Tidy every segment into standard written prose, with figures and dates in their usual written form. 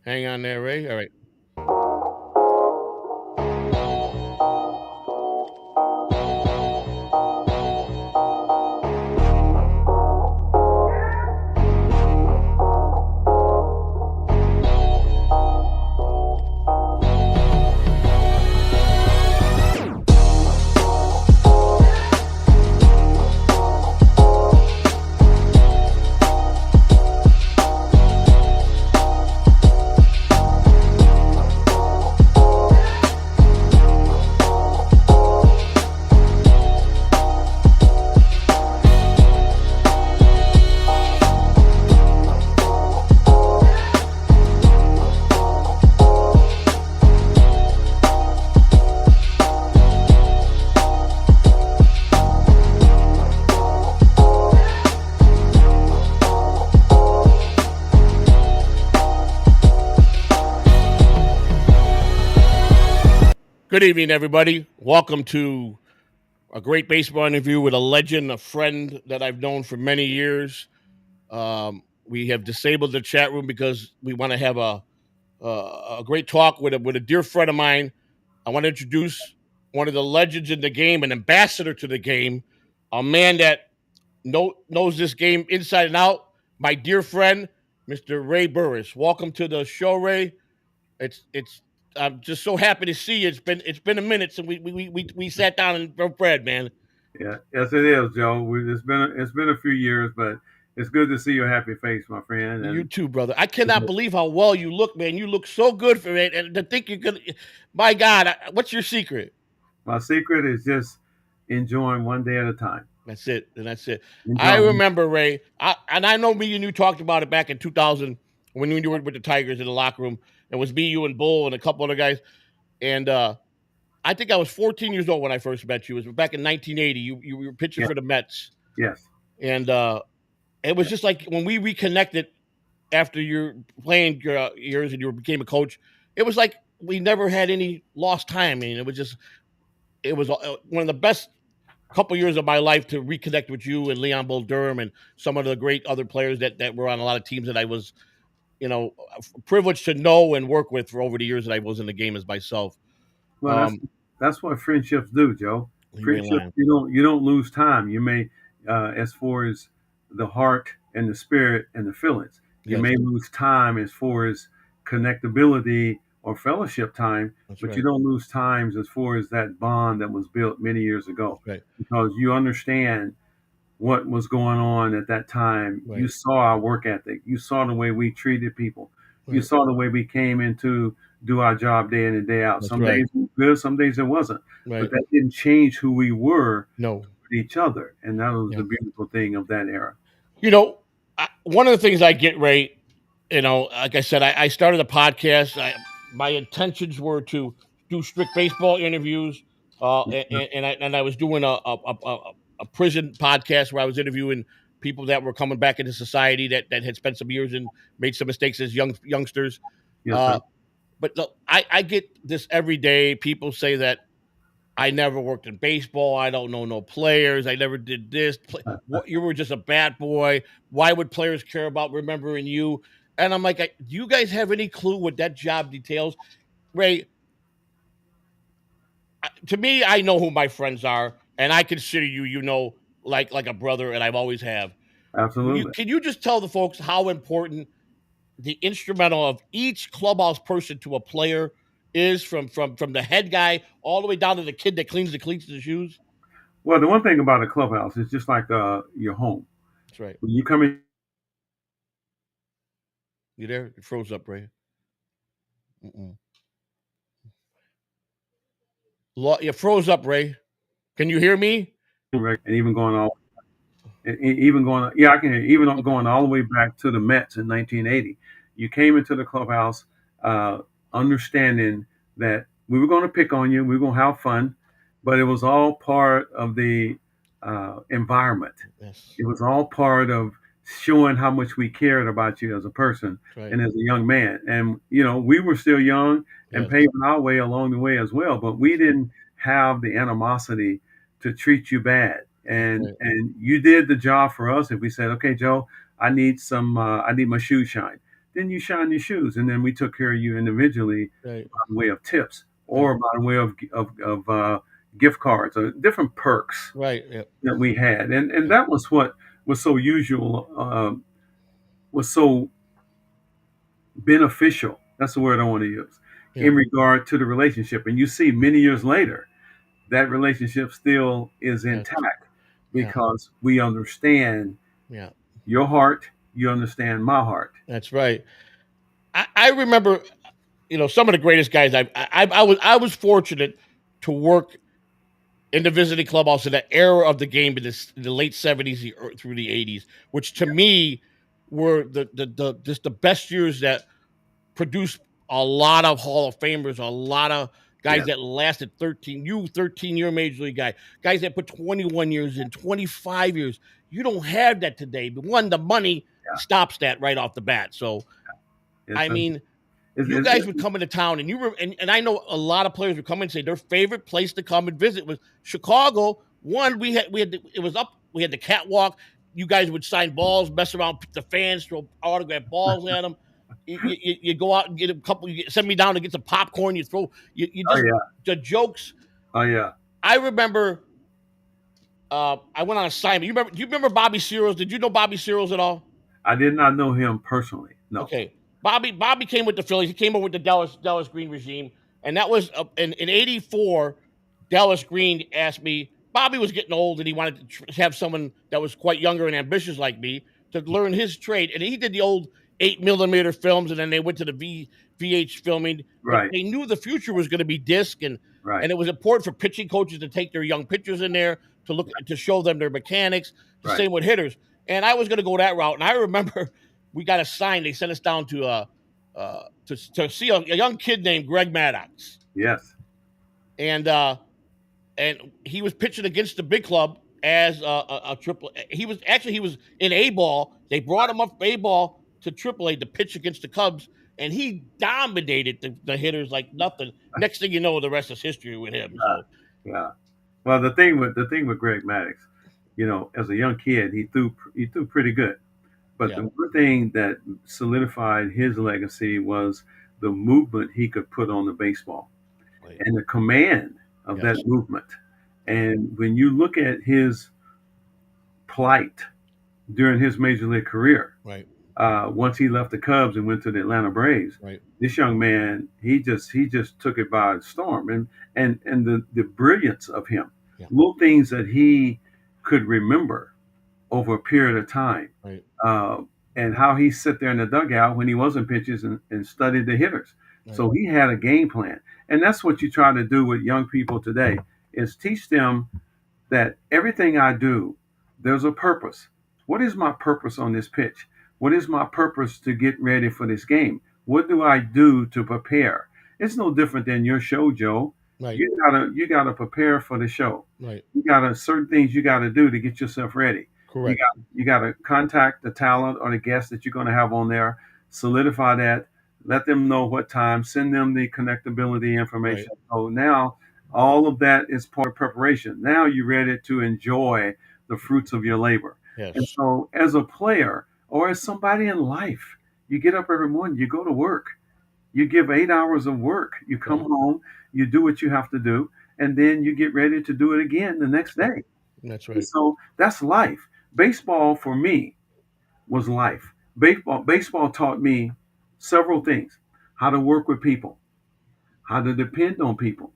Hang on there, Ray. All right. Good evening, everybody. Welcome to a great baseball interview with a legend, a friend that I've known for many years. We have disabled the chat room because we want to have a great talk with a dear friend of mine. I want to introduce one of the legends in the game, an ambassador to the game, a man that knows this game inside and out. My dear friend, Mr. Ray Burris. Welcome to the show, Ray. It's I'm just so happy to see you. It's been a minute since we sat down and broke bread, man. Yeah, yes, it is, Joe. It's been a few years, but it's good to see your happy face, my friend. You And too, brother. I cannot believe how well you look, man. You look so good for it, and to think you could, my God, what's your secret? my secret is just enjoying one day at a time. That's it, and that's it. I Enjoying. remember Ray, and I know me and you talked about it back in 2000 when you were with the Tigers in the locker room. It was me, you, and Bull, and a couple other guys, and I think I was 14 years old when I first met you. It was back in 1980. You were pitching Yeah, for the Mets, yes. and it was just like when we reconnected after your playing years and you became a coach. It was like we never had any lost time. I mean, it was one of the best couple years of my life to reconnect with you and Leon Bull Durham and some of the great other players that were on a lot of teams that I was, privileged to know and work with for over the years that I was in the game as myself. Well, that's Um, that's what friendships do, Joe. you ain't Friendships, lying. you don't lose time. You may, as far as the heart and the spirit and the feelings, you Yes, may lose time as far as connectability or fellowship time, that's but you right. don't lose times as far as that bond that was built many years ago, That's right. because you understand what was going on at that time. You Right. saw our work ethic. You saw the way we treated people. You Right. saw the way we came in to do our job day in and day out. That's Some right. days it was good, some days it wasn't. But Right. that didn't change who we were No. with each other. And that was Yeah. the beautiful thing of that era. You know, one of the things I get, Ray, like I said, I started a podcast. My intentions were to do strict baseball interviews, and I was doing a prison podcast where I was interviewing people that were coming back into society that had spent some years and made some mistakes as youngsters. Yes, Uh, sir. but look, I get this every day. People say that I never worked in baseball. I don't know no players. I never did this. What, you were just a bat boy. Why would players care about remembering you? And I'm like, do you guys have any clue what that job details? Ray, to me, I know who my friends are, and I consider you, like a brother, and I've always have. Absolutely. Can you just tell the folks how important the instrumental of each clubhouse person to a player is from the head guy all the way down to the kid that cleans the cleats and the shoes? Well, the one thing about a clubhouse is just like your home. That's right. When you come in, You there? It froze up, Ray. Mm-mm. You froze up, Ray. Can you hear me? and even going all even going, yeah, I can hear you. Even Okay. going all the way back to the Mets in 1980. You came into the clubhouse uh, understanding that we were going to pick on you, we were going to have fun, but it was all part of the environment. Yes. It was all part of showing how much we cared about you as a person That's right. and as a young man. And, we were still young and Yes. paving our way along the way as well, but we didn't have the animosity to treat you bad. That's And right. and you did the job for us. If we said, okay, Joe, I need my shoe shine, then you shine your shoes, and then we took care of you individually Right. by way of tips Right. or by way of gift cards or different perks Right. Yeah. that we had, and Yeah. that was what was so usual, was so beneficial. That's the word I want to use Yeah. in regard to the relationship. And you see, many years later, that relationship still is Yes. intact Yeah. because we understand Yeah. your heart, you understand my heart. That's right. I remember, some of the greatest guys. I was fortunate to work in the visiting clubhouse in that era of the game in the late '70s through the '80s, which to me were the just the best years that produced a lot of Hall of Famers, a lot of guys Yes, that lasted 13-year major league guys that put 21 years in, 25 years. You don't have that today. But one, the money yeah. stops that right off the bat. So It's I a, mean, it's, you it's, guys would come into town, and and I know a lot of players would come and say their favorite place to come and visit was Chicago. One, it was up. We had the catwalk. You guys would sign balls, mess around the fans, throw autograph balls at them. You go out and get a couple. Send me down to get some popcorn. You oh just yeah, the jokes. oh yeah. I remember. I went on assignment. Do you remember Bobby Searles? Did you know Bobby Searles at all? I did not know him personally. No. Okay, Bobby came with the Phillies. He came over with the Dallas Green regime, and that was in '84. Dallas Green asked me. Bobby was getting old, and he wanted to have someone that was quite younger and ambitious like me to learn his trade. And he did the old 8 millimeter films, and then they went to the VH filming. But Right, they knew the future was going to be disc, right, and it was important for pitching coaches to take their young pitchers in there to show them their mechanics. The right. same with hitters. And I was going to go that route. And I remember we got a sign. They sent us down to see a young kid named Greg Maddox, Yes. and he was pitching against the big club as a triple. He was in A ball. They brought him up A ball to AAA to pitch against the Cubs, and he dominated the hitters like nothing. Next thing you know, the rest is history with him. Uh, So yeah. Well, the thing with Greg Maddox, as a young kid, he threw pretty good. But yeah, the one thing that solidified his legacy was the movement he could put on the baseball right, and the command of yes, that movement. yeah, And when you look at his plight during his major league career, right, once he left the Cubs and went to the Atlanta Braves, right, this young man he just took it by storm, and the brilliance of him, yeah, little things that he could remember over a period of time, right, uh, and how he sit there in the dugout when he wasn't pitches and studied the hitters. right, So he had a game plan, and that's what you try to do with young people today is teach them that everything I do, there's a purpose. What is my purpose on this pitch? What is my purpose to get ready for this game? What do I do to prepare? It's no different than your show, Joe. right, You gotta prepare for the show. right, You gotta certain things you gotta do to get yourself ready. You correct, got you gotta contact the talent or the guest that you're gonna have on there, solidify that, let them know what time, send them the connectability right, information. So now all of that is part of preparation. Now you're ready to enjoy the fruits of your labor. And yes, so as a player or as somebody in life, you get up every morning, you go to work, you give 8 hours of work, you come yeah, home, you do what you have to do, and then you get ready to do it again the next right. day. That's And right, so that's life. Baseball for me was life. Baseball taught me several things: how to work with people, how to depend on people,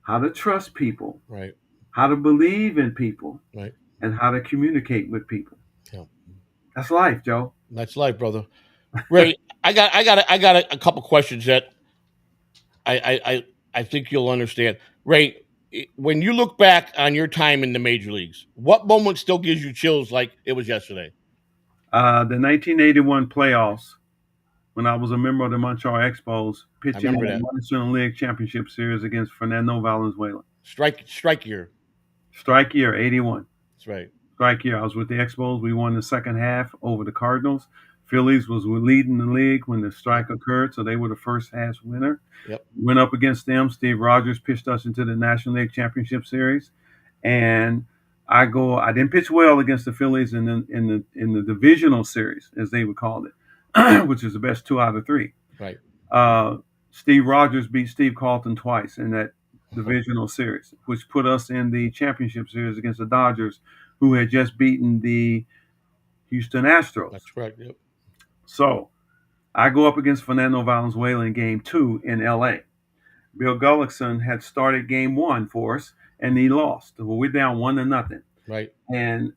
how to trust people, right, how to believe in people, right, and how to communicate with people. yeah. That's life, Joe. That's life, brother. Ray, I got a couple questions that I I I I think you'll understand. Ray, when you look back on your time in the major leagues, what moment still gives you chills like it was yesterday? The 1981 playoffs, when I was a member of the Montreal Expos, I pitching in remember the that National League Championship Series against Fernando Valenzuela. strike year. Strike year, 81. That's right. Strike year. I was with the Expos. We won the second half over the Cardinals. Phillies was leading the league when the Yep. strike occurred, so they were the first half winner. Yep. Went up against them. Steve Rogers pitched us into the National League Championship Series, and I go. I didn't pitch well against the Phillies in the divisional series, as they would call it. which is the best 2 out of 3. Right. Uh, Steve Rogers beat Steve Carlton twice in that divisional series, which put us in the championship series against the Dodgers, who had just beaten the Houston Astros. That's correct. Yep. So I go up against Fernando Valenzuela in game 2 in LA. Bill Gullickson had started game 1 for us, and he lost. Well, we're down 1-0. Right. And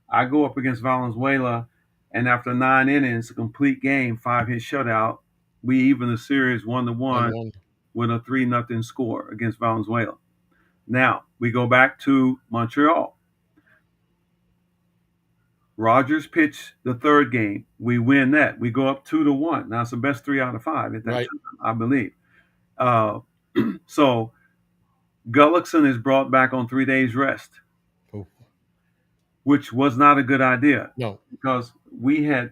I go up against Valenzuela, and after 9 innings, a complete game, 5-hit shutout, we even the series 1-1 1-1. with a 3-0 score against Valenzuela. Now we go back to Montreal. Rogers pitched the third game. We win that. We go up 2-1. Now it's the best 3 out of 5 at that Right. time, I believe. So Gullickson is brought back on 3 days rest, Oh, which was not a good idea no. because we had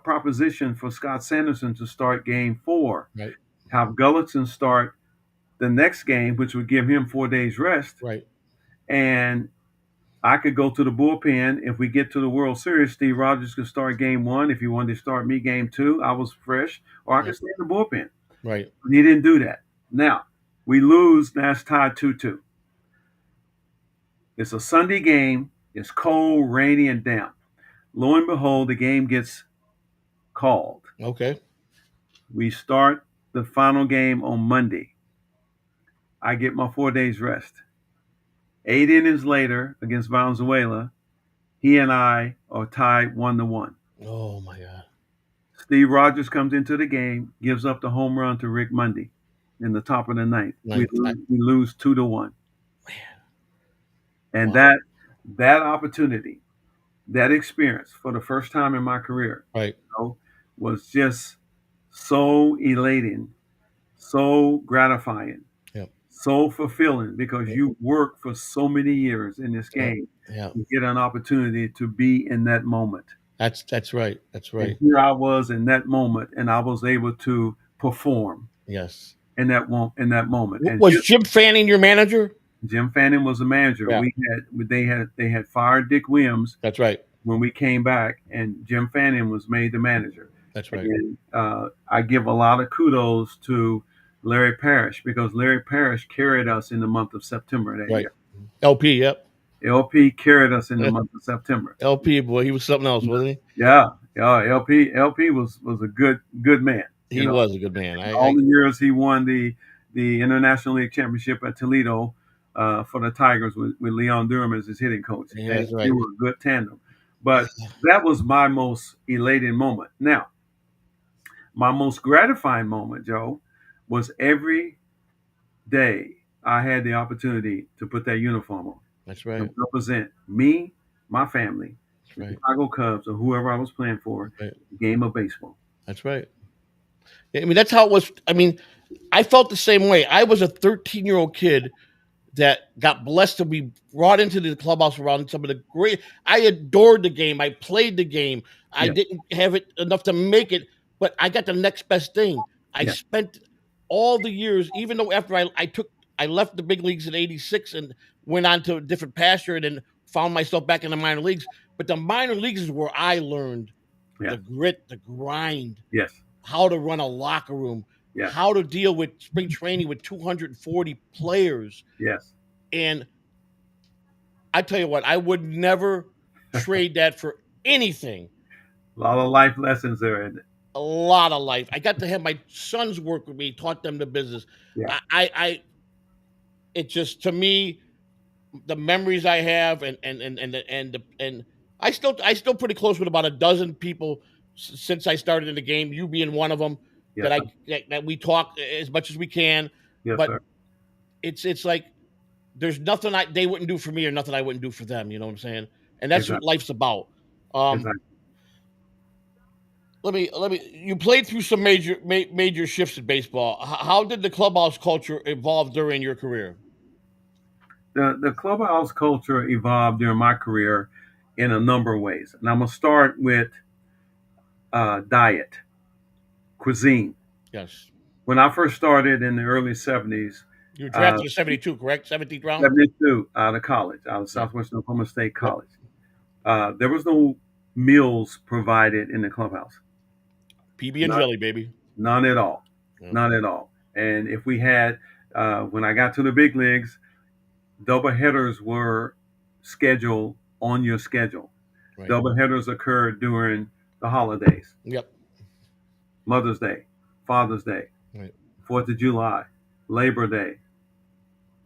proposition for Scott Sanderson to start game 4, Right. have Gullickson start the next game, which would give him 4 days rest, Right. and I could go to the bullpen. If we get to the World Series, Steve Rogers could start game 1. If he wanted to start me game 2, I was fresh, or I could Right. stay in the bullpen. Right. He didn't do that. Now we lose. Now it's tied 2-2. It's a Sunday game. It's cold, rainy, and damp. Lo and behold, the game gets called. Okay. We start the final game on Monday. I get my 4 days rest. 8 innings later against Valenzuela, he and I are tied 1-1. Oh my God. Steve Rogers comes into the game, gives up the home run to Rick Mundy in the top of the ninth. We lose 2-1. And Wow. that opportunity, that experience for the first time in my career, Right. was just so elating, so gratifying, Yep. so fulfilling because Yep. you work for so many years in this Yep. game Yeah. to get an opportunity to be in that moment. That's right. That's And right. here I was in that moment, and I was able to perform Yes. in that moment. And Was Jim Fanning your manager? Jim Fanning was the manager. Yeah. They had fired Dick Williams That's right. when we came back, and Jim Fanning was made the manager. That's right. And I give a lot of kudos to Larry Parrish because Larry Parrish carried us in the month of September that Right. year. LP. Yep. LP carried us in the month of September. LP boy, he was something else, wasn't he? Yeah. LP was a good man. He was a good man. All the years he won the International League Championship at Toledo for the Tigers with Leon Durham as his hitting coach. Yeah, that's right. They were a good tandem. But that was my most elating moment. Now, my most gratifying moment, Joe, was every day I had the opportunity to put that uniform on. That's right. To represent me, my family, That's the right. Chicago Cubs, or whoever I was playing for, Right. the game of baseball. That's right. I mean, that's how it was. I mean, I felt the same way. I was a 13-year-old kid that got blessed to be brought into the clubhouse around some of the great. I adored the game. I played the game. I Yeah. didn't have it enough to make it, but I got the next best thing. I Yeah. spent all the years, even though after I left the big leagues in '86 and went on to a different pasture and then found myself back in the minor leagues. But the minor leagues is where I learned Yeah. the grit, the grind, Yes. how to run a locker room, Yeah. how to deal with spring training with 240 players. Yes. And I tell you what, I would never trade that for anything. A lot of life lessons there, isn't it? A lot of life. I got to have my sons work with me, taught them the business. Yeah. It just, to me, the memories I have and I still pretty close with about a dozen people since I started in the game. You being one of them. Yes, That we talk as much as we can. yes, But sir. it's like there's nothing they wouldn't do for me or nothing I wouldn't do for them. You know what I'm saying? And that's what Exactly. life's about. Exactly. Let me. You played through some major shifts in baseball. How did the clubhouse culture evolve during your career? The clubhouse culture evolved during my career in a number of ways, and I'm gonna start with diet, cuisine. Yes. When I first started in the early '70s, You were drafted in '72, correct? 17th round. '72, out of college, out of Southwestern Oklahoma State College, there was no meals provided in the clubhouse. PB and None, jelly, baby. none at all. Yeah. None at all. And if we had, when I got to the big leagues, double headers were scheduled on your schedule. Right. Double headers occurred during the holidays: Yep. Mother's Day, Father's Day, Right. 4th of July, Labor Day,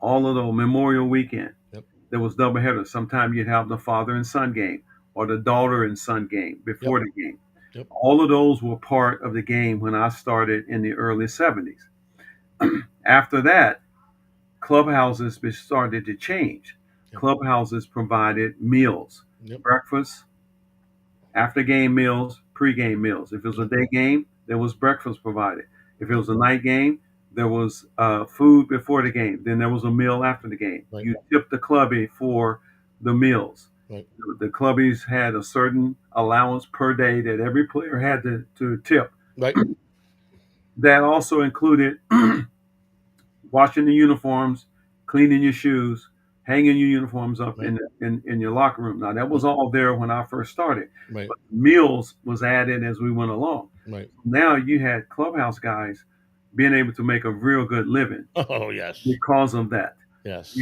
all of those, Memorial Weekend. Yep. There was double headers. Sometimes you'd have the father and son game or the daughter and son game before Yep. the game. Yep. All of those were part of the game when I started in the early 70s. After that, clubhouses started to change. Yep. Clubhouses provided meals, Yep. breakfast, after game meals, pre-game meals. If it was a day game, there was breakfast provided. If it was a night game, there was food before the game. Then there was a meal after the game. Right. You tipped the clubby for the meals. Right. The clubbies had a certain allowance per day that every player had to tip. Right. That also included washing the uniforms, cleaning your shoes, hanging your uniforms up Right. in your locker room. Now that was all there when I first started. Right. But meals was added as we went along. Right. Now you had clubhouse guys being able to make a real good living Oh yes. because of that. Yes.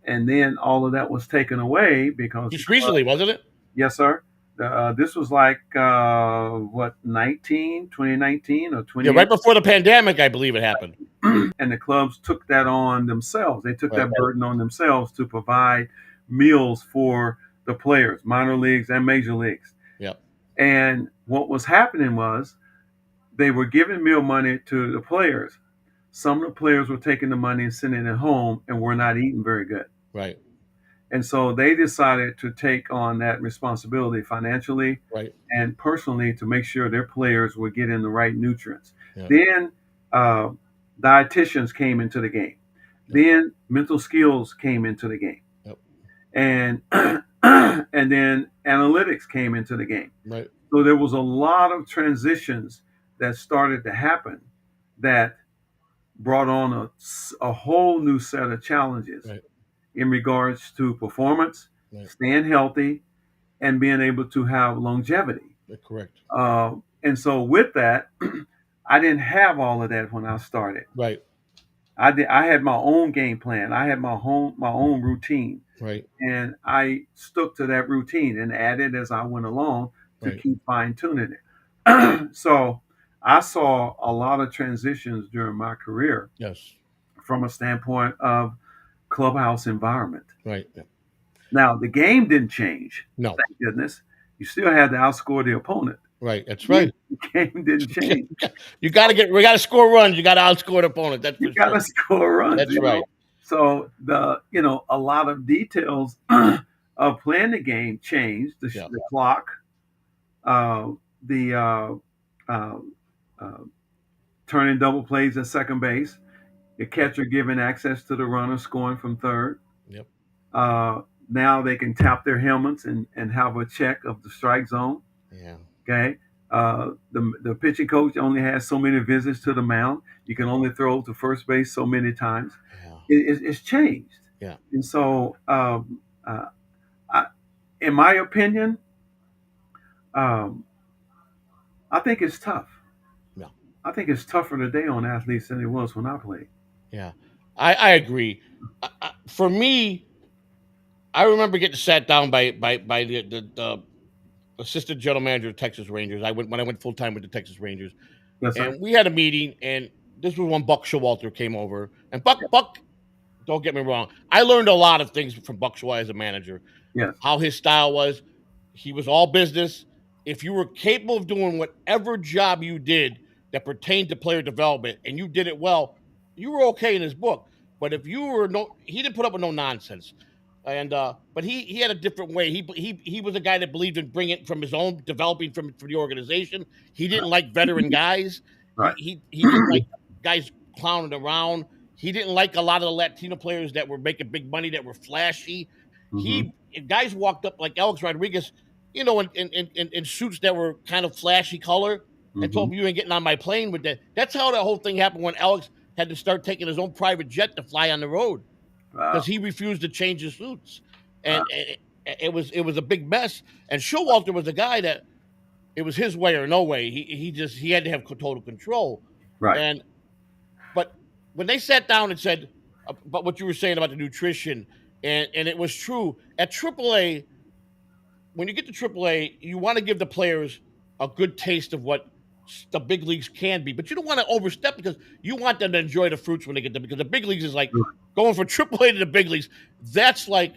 And then all of that was taken away because Just recently, wasn't it? yes, sir. This was like what 2019 or 20. Yeah, right before the pandemic, I believe it happened. And the clubs took that on themselves. They took Right. that burden on themselves to provide meals for the players, minor leagues and major leagues. Yep. And what was happening was they were giving meal money to the players. Some of the players were taking the money and sending it home and were not eating very good. Right. And so they decided to take on that responsibility financially Right. and personally to make sure their players were getting the right nutrients. Yeah. Then dietitians came into the game. Yep. Then mental skills came into the game. Yep. And and then analytics came into the game. Right. So there was a lot of transitions that started to happen that brought on a whole new set of challenges Right. in regards to performance, Right. staying healthy, and being able to have longevity. Correct. And so with that, I didn't have all of that when I started. Right. I had my own game plan. I had my own routine, Right. and I stuck to that routine and added as I went along to Right. keep fine tuning it. So I saw a lot of transitions during my career Yes. from a standpoint of clubhouse environment. Right. Yeah. Now the game didn't change, No. thank goodness. You still had to outscore the opponent. Right. That's right. The game didn't change. We got to score runs. You got to outscore the opponent. That's for You got to sure. score runs. That's right. Know? So a lot of details of playing the game changed. The clock, the turning double plays at second base, the catcher giving access to the runner scoring from third. Yep. Now they can tap their helmets and have a check of the strike zone. Yeah. Okay. The pitching coach only has so many visits to the mound. You can only throw to first base so many times. Yeah. It's changed. Yeah. And so, in my opinion, I think it's tough. Yeah. I think it's tougher today on athletes than it was when I played. Yeah. I agree. For me, I remember getting sat down by the assistant general manager of Texas Rangers. When I went full time with the Texas Rangers, Yes, sir. and we had a meeting. And this was when Buck Showalter came over. And Buck, don't get me wrong, I learned a lot of things from Buck Showalter as a manager. Yes. How his style was. He was all business. If you were capable of doing whatever job you did that pertained to player development, and you did it well, you were okay in his book. But if you were he didn't put up with no nonsense. And but he had a different way. He was a guy that believed in bringing it from his own, developing from the organization. He didn't like veteran guys. Right. He didn't like guys clowning around. He didn't like a lot of the Latino players that were making big money, that were flashy. Guys walked up like Alex Rodriguez, in suits that were kind of flashy color, and told him, "You ain't getting on my plane with that." That's how that whole thing happened when Alex had to start taking his own private jet to fly on the road. Because he refused to change his suits, and it was a big mess. And Showalter was a guy that it was his way or no way. He had to have total control. Right. And but when they sat down and said about what you were saying about the nutrition, and it was true at AAA. When you get to AAA, you want to give the players a good taste of what the big leagues can be, but you don't want to overstep because you want them to enjoy the fruits when they get there. Because the big leagues is like going from AAA to the big leagues. That's like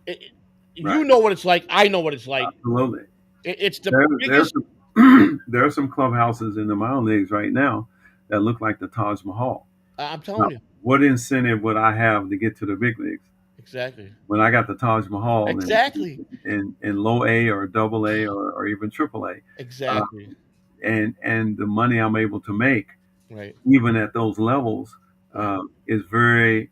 it, you Right. know what it's like. I know what it's like. Absolutely. It's the There's biggest. there are some clubhouses in the minor leagues right now that look like the Taj Mahal. I'm Now, telling you what incentive would I have to get to the big leagues exactly, when I got the Taj Mahal exactly, in low A or double A or even triple A, uh, exactly. and the money I'm able to make Right. even at those levels Right. is very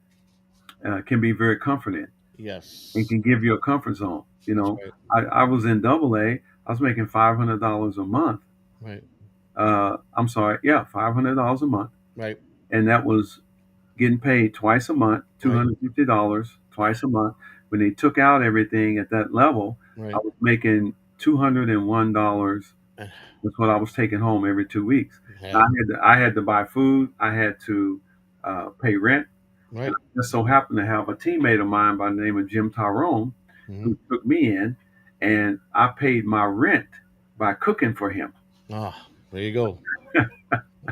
can be very comforting and Yes. can give you a comfort zone. That's right. I was in double A. I was making $500 a month. Right. I'm sorry, yeah, $500 a month, Right. and that was getting paid twice a month, Right. $250 twice a month. When they took out everything at that level, I Right. was making $201. That's what I was taking home every 2 weeks. Now, Yeah. I had to buy food. I had to pay rent. And Right. I just so happened to have a teammate of mine by the name of Jim Tyrone Mm-hmm. who took me in, and I paid my rent by cooking for him. Ah, there you go.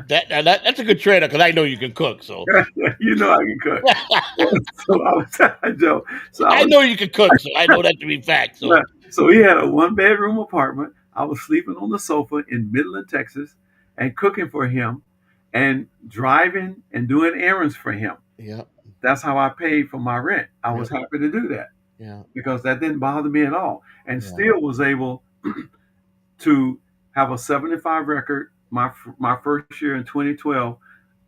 That's a good trader because I know you can cook. So You know I can cook. So I was, Joe. So I I was, know you can cook, so I know that to be fact. yeah. So So he had a 1 bedroom apartment. I was sleeping on the sofa in Midland, Texas, and cooking for him, and driving and doing errands for him. yeah, That's how I paid for my rent. I yeah, was happy to do that yeah, because that didn't bother me at all, and yeah. still was able to have a 75 record. My first year in 2012,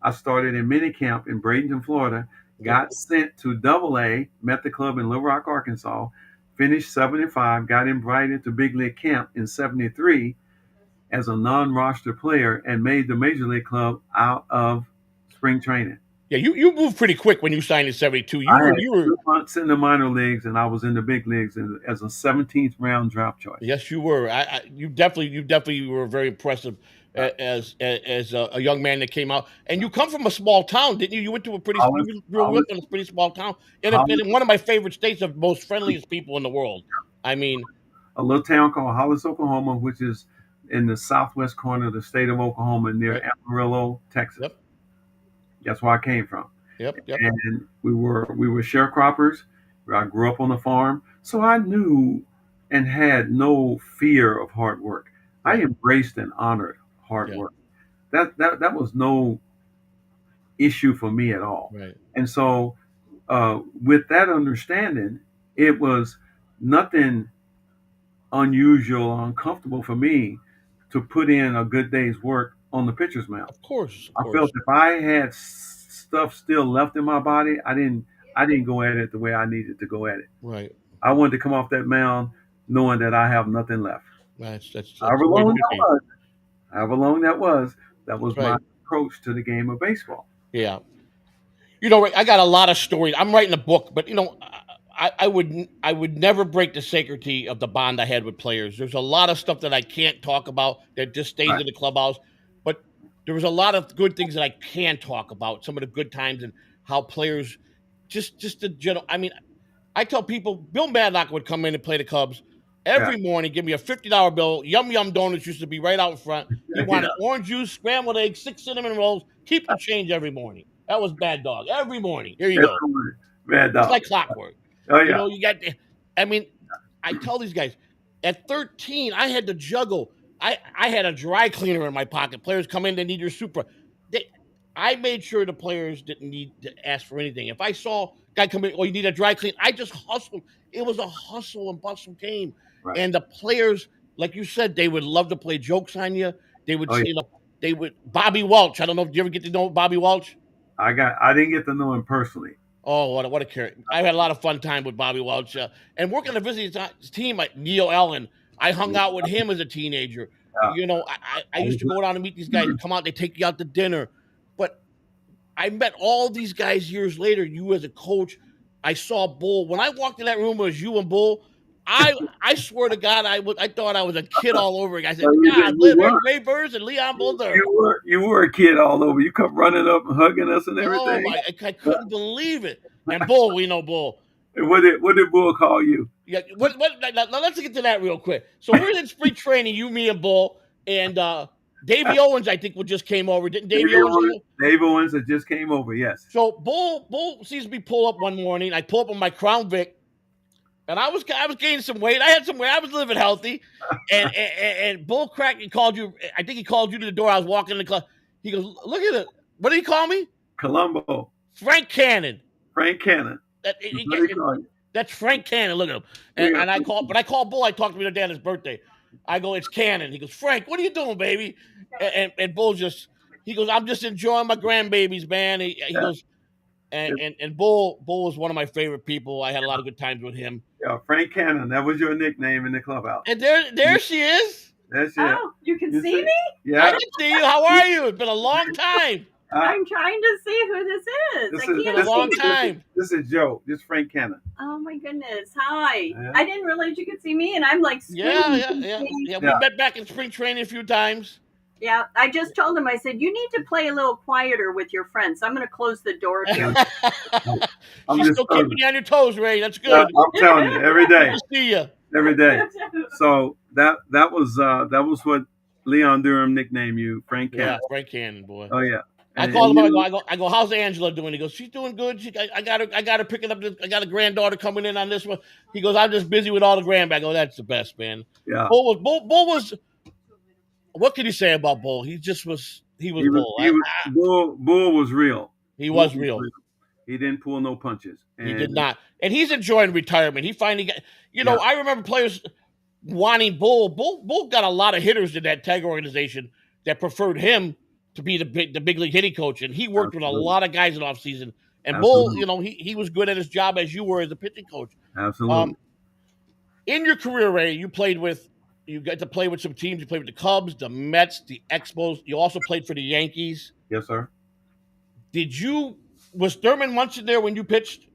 I started in minicamp in Bradenton, Florida. Yep. Got sent to Double A, met the club in Little Rock, Arkansas. Finished 75, got invited to big league camp in 73 as a non-roster player, and made the major league club out of spring training. Yeah, you moved pretty quick when you signed in '72. I had You were 2 months in the minor leagues, and I was in the big leagues as a 17th round draft choice. yes, you were. You definitely were very impressive Uh, as a young man that came out. And you come from a small town, didn't you? You went to a pretty Hollis, you grew up Hollis, in a pretty small town, Hollis, in one of my favorite states of most friendliest people in the world. I mean, a little town called Hollis, Oklahoma, which is in the southwest corner of the state of Oklahoma near right? Amarillo, Texas. Yep, That's where I came from. yep, yep, And we were sharecroppers. I grew up on the farm, so I knew and had no fear of hard work. I right, embraced and honored hard yeah, work. That was no issue for me at all. right, And so, with that understanding, it was nothing unusual or uncomfortable for me to put in a good day's work on the pitcher's mound. of course, of I felt course, if I had stuff still left in my body, I didn't go at it the way I needed to go at it. right. I wanted to come off that mound knowing that I have nothing left. That's However the way it long should that be. was, however long that That's was my right. approach to the game of baseball. Yeah. I got a lot of stories. I'm writing a book, but I would never break the sanctity of the bond I had with players. There's a lot of stuff that I can't talk about that just stays Right. in the clubhouse, but there was a lot of good things that I can talk about. Some of the good times and how players, just the general. I mean, I tell people Bill Madlock would come in and play the Cubs Yeah. every morning, give me a $50 bill. Yum Yum Donuts used to be right out front. He Yeah. wanted orange juice, scrambled eggs, 6 cinnamon rolls. Keep the change every morning. That was Bad Dog. Every morning. Here you go. Everyone, Mad It's dog. like clockwork. Oh yeah. You got. I mean, I tell these guys at 13, I had to juggle. I had a dry cleaner in my pocket. Players come in, they need your Supra. They, I made sure the players didn't need to ask for anything. If I saw a guy come in, oh, you need a dry clean, I just hustled. It was a hustle and bustle game. Right. And the players, like you said, they would love to play jokes on you. They would, Oh yeah. they would. Bobby Welch. I don't know if you ever get to know Bobby Welch. I didn't get to know him personally. Oh, what a character! I had a lot of fun time with Bobby Welch, and working on a visiting team like Neil Allen. I hung out with him as a teenager. Yeah. I used to go down and meet these guys. Come out, they take you out to dinner. But I met all these guys years later. You as a coach, I saw Bull when I walked in that room. It was you and Bull. I swear to God, I thought I was a kid all over again. I said, Well, God, you there's were. Ray Burris and Leon Mulder. You were a kid all over. You come running up and hugging us and Oh everything. my! I couldn't believe it. And Bull, we know Bull. And what did Bull call you? Yeah, now let's get to that real quick. So we're in spring training, you, me, and Bull, and Davey Owens, I think, just came over. Didn't Davey Owens come over? Dave Owens that just came over. Yes. So Bull sees me pull up one morning. I pull up on my Crown Vic, and I was gaining some weight. I had some weight. I was living healthy, and Bull cracked and called you. I think he called you to the door. I was walking in the club. He goes, "Look at it. What did he call me? Columbo. Frank Cannon. Frank Cannon. That's Frank Cannon. Look at him." And I called Bull. I talked to him today on his birthday. I go, "It's Cannon." He goes, "Frank, what are you doing, baby?" And Bull he goes, "I'm just enjoying my grandbabies, man." He goes, and Bull was one of my favorite people. I had a lot of good times with him. Yeah, Frank Cannon. That was your nickname in the clubhouse. And there she is. That's it. Oh, you can see me? Yeah. I can see you. How are you? It's been a long time. I'm trying to see who this is. It's been a long time. This is Joe. This is Frank Cannon. Oh my goodness. Hi. Yeah. I didn't realize you could see me, and I'm like, Yeah. We met back in spring training a few times. Yeah, I just told him, I said, you need to play a little quieter with your friends. I'm going to close the door here. She's still keeping you on your toes, Ray. That's good. I'm telling you, every day. Good to see you. Every day. So that was what Leon Durham nicknamed you, Frank Cannon. Yeah, Frank Cannon, boy. Oh yeah. I called him. I go. How's Angela doing? He goes, she's doing good. I got her picking up. I got a granddaughter coming in on this one. He goes, I'm just busy with all the grandbags. I go, that's the best, man. Yeah. Bull was. What can you say about Bull? He was Bull. Bull was real. He was real. He didn't pull no punches. He did not. And he's enjoying retirement. He finally got. I remember players wanting Bull. Bull got a lot of hitters in that tag organization that preferred him to be the big league hitting coach, and he worked with a lot of guys in off season. And Bull, he was good at his job as you were as a pitching coach. Absolutely. In your career, Ray, you got to play with some teams. You played with the Cubs, the Mets, the Expos. You also played for the Yankees. Yes, sir. Was Thurman Munson there when you pitched?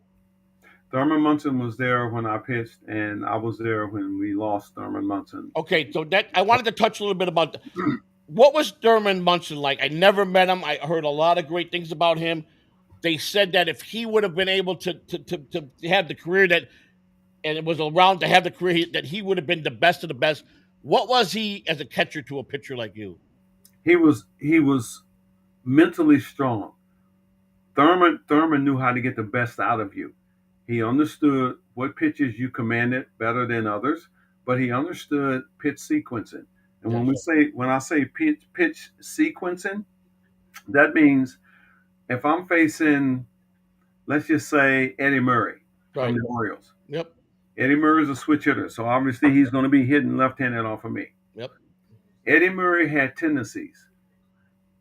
Thurman Munson was there when I pitched, and I was there when we lost Thurman Munson. Okay, so I wanted to touch a little bit about what was Thurman Munson like? I never met him. I heard a lot of great things about him. They said that if he would have been able to have the career and it was around to have the career that he would have been the best of the best. What was he as a catcher to a pitcher like you? He was mentally strong. Thurman knew how to get the best out of you. He understood what pitches you commanded better than others, but he understood pitch sequencing. And when I say pitch sequencing, that means if I'm facing, let's just say, Eddie Murray from the Orioles. Yep. Eddie Murray's a switch hitter, so obviously he's going to be hitting left-handed off of me. Yep. Eddie Murray had tendencies.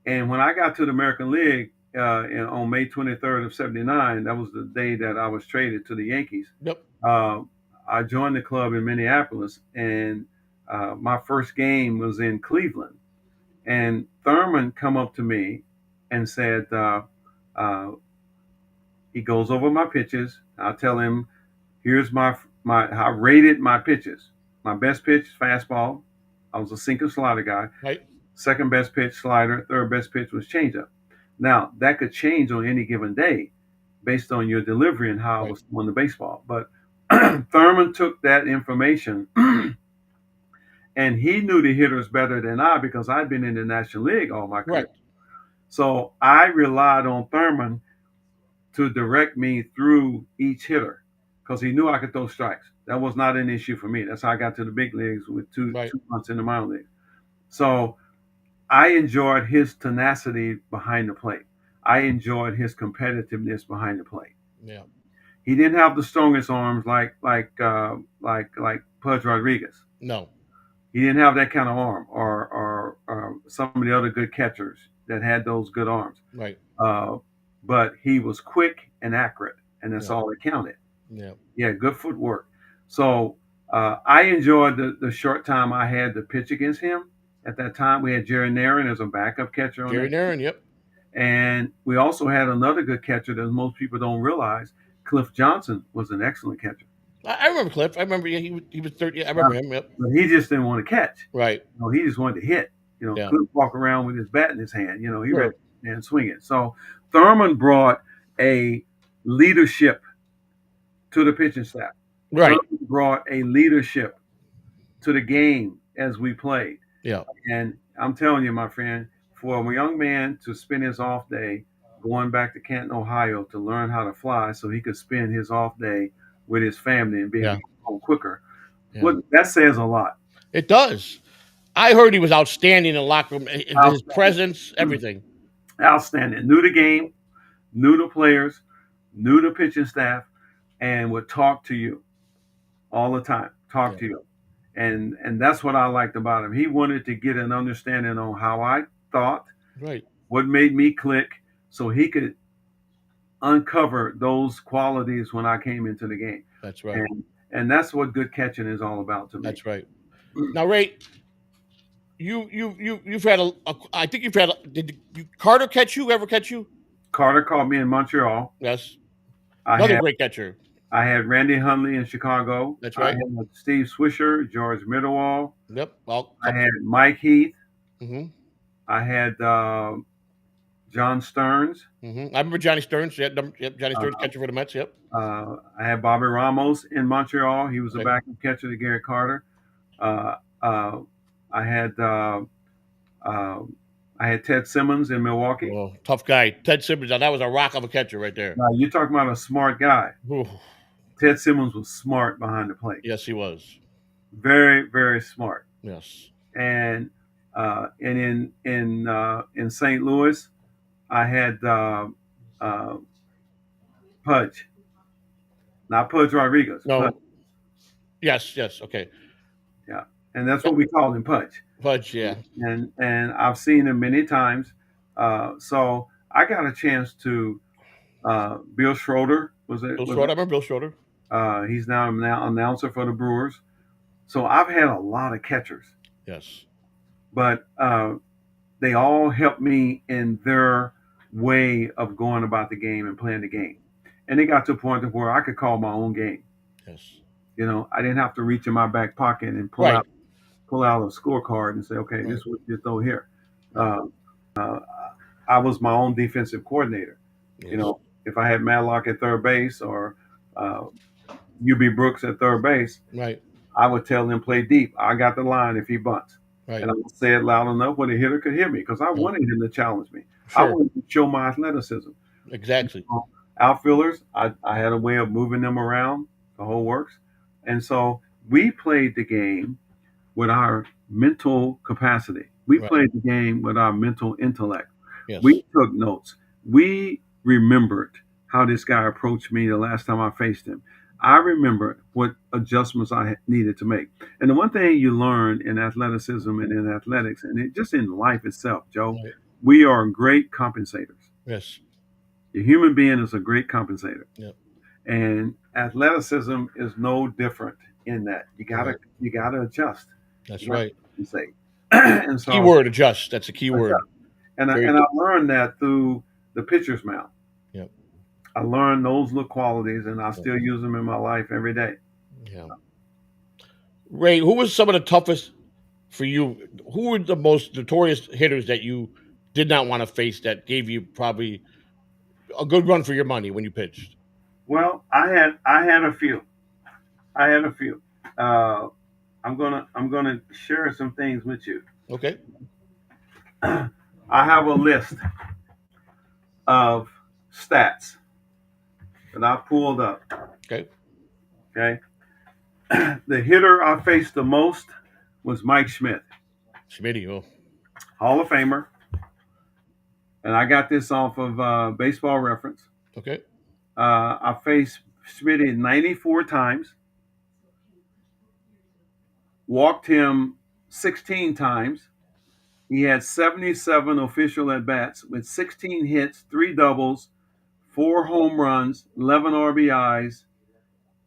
And when I got to the American League on May 23rd of 79, that was the day that I was traded to the Yankees. Yep. I joined the club in Minneapolis, and my first game was in Cleveland. And Thurman come up to me and said, he goes over my pitches. I tell him, here's I rated my pitches. My best pitch, fastball. I was a sinker slider guy. Right. Second best pitch, slider. Third best pitch was changeup. Now, that could change on any given day based on your delivery and how I was throwing the baseball. But Thurman took that information and he knew the hitters better than I because I'd been in the National League all my career. Right. So I relied on Thurman to direct me through each hitter because he knew I could throw strikes. That was not an issue for me. That's how I got to the big leagues with two months in the minor league. So I enjoyed his tenacity behind the plate. I enjoyed his competitiveness behind the plate. Yeah. He didn't have the strongest arms like Pudge Rodriguez. No. He didn't have that kind of arm or some of the other good catchers that had those good arms. Right. But he was quick and accurate, and that's all that counted. Yeah. Yeah, good footwork. So I enjoyed the short time I had to pitch against him. At that time, we had Jerry Narin as a backup catcher. Jerry Narin, yep. And we also had another good catcher that most people don't realize. Cliff Johnson was an excellent catcher. I remember Cliff. I remember he was 30. I remember him. Yep. But he just didn't want to catch. Right. He just wanted to hit. Yeah. Cliff walk around with his bat in his hand. He Sure. ready and swing it. So Thurman brought a leadership to the pitching staff. Right. Thurman brought a leadership to the game as we played. Yeah. And I'm telling you, my friend, for a young man to spend his off day going back to Canton, Ohio to learn how to fly so he could spend his off day with his family and be able to get home quicker, that says a lot. It does. I heard he was outstanding in the locker room. His presence, everything. Outstanding. Knew the game, knew the players, knew the pitching staff, and would talk to you all the time. Talk to you. And that's what I liked about him. He wanted to get an understanding on how I thought, right, what made me click, so he could uncover those qualities when I came into the game. That's right. And that's what good catching is all about to me. That's right. Now, Ray, you've had I think you've had. Did Carter catch you? Ever catch you? Carter caught me in Montreal. Yes. Another great catcher. I had Randy Hundley in Chicago. That's right. I had Steve Swisher, George Middlewall. Yep. I had Mike Heath. Mm-hmm. I had John Stearns. Mm-hmm. I remember Johnny Stearns. Yep, Johnny Stearns catcher for the Mets. Yep. I had Bobby Ramos in Montreal. He was a backup catcher to Gary Carter. I had Ted Simmons in Milwaukee. Oh, tough guy. Ted Simmons. Now, that was a rock of a catcher right there. Now, you're talking about a smart guy. Ooh. Ted Simmons was smart behind the plate. Yes, he was. Very, very smart. Yes. And in St. Louis, I had Pudge. Not Pudge Rodriguez. No. Pudge. Yes. Okay. Yeah, and that's what we call him, Pudge. Pudge, yeah. And I've seen him many times. So I got a chance to. Bill Schroeder was it? I remember Bill Schroeder. He's now an announcer for the Brewers. So I've had a lot of catchers. Yes. But they all helped me in their way of going about the game and playing the game. And it got to a point of where I could call my own game. Yes. I didn't have to reach in my back pocket and pull out a scorecard and say, okay, this is what you throw here. I was my own defensive coordinator. Yes. If I had Matlock at third base or UB Brooks at third base, right, I would tell them play deep. I got the line if he bunts. Right. And I would say it loud enough where the hitter could hear me because I wanted him to challenge me. Sure. I wanted to show my athleticism. Exactly. Outfielders, I had a way of moving them around, the whole works. And so we played the game with our mental capacity. We played the game with our mental intellect. Yes. We took notes. We remembered how this guy approached me the last time I faced him. I remember what adjustments I needed to make. And the one thing you learn in athleticism and in athletics, and just in life itself, Joe, we are great compensators. Yes. The human being is a great compensator. Yep. And athleticism is no different in that. You gotta adjust. That's right. You say. And so, key word, adjust. That's a key word. And I learned that through the pitcher's mound. Yep. I learned those little qualities, and I still use them in my life every day. Yeah. Ray, who was some of the toughest for you? Who were the most notorious hitters that you did not want to face that gave you probably a good run for your money when you pitched? Well, I had a few. I'm gonna share some things with you. Okay. I have a list of stats that I pulled up. Okay. The hitter I faced the most was Mike Schmidt. Schmitty, oh. Hall of Famer. And I got this off of Baseball Reference. Okay. I faced Schmitty 94 times. Walked him 16 times. He had 77 official at-bats with 16 hits, 3 doubles, 4 home runs, 11 RBIs,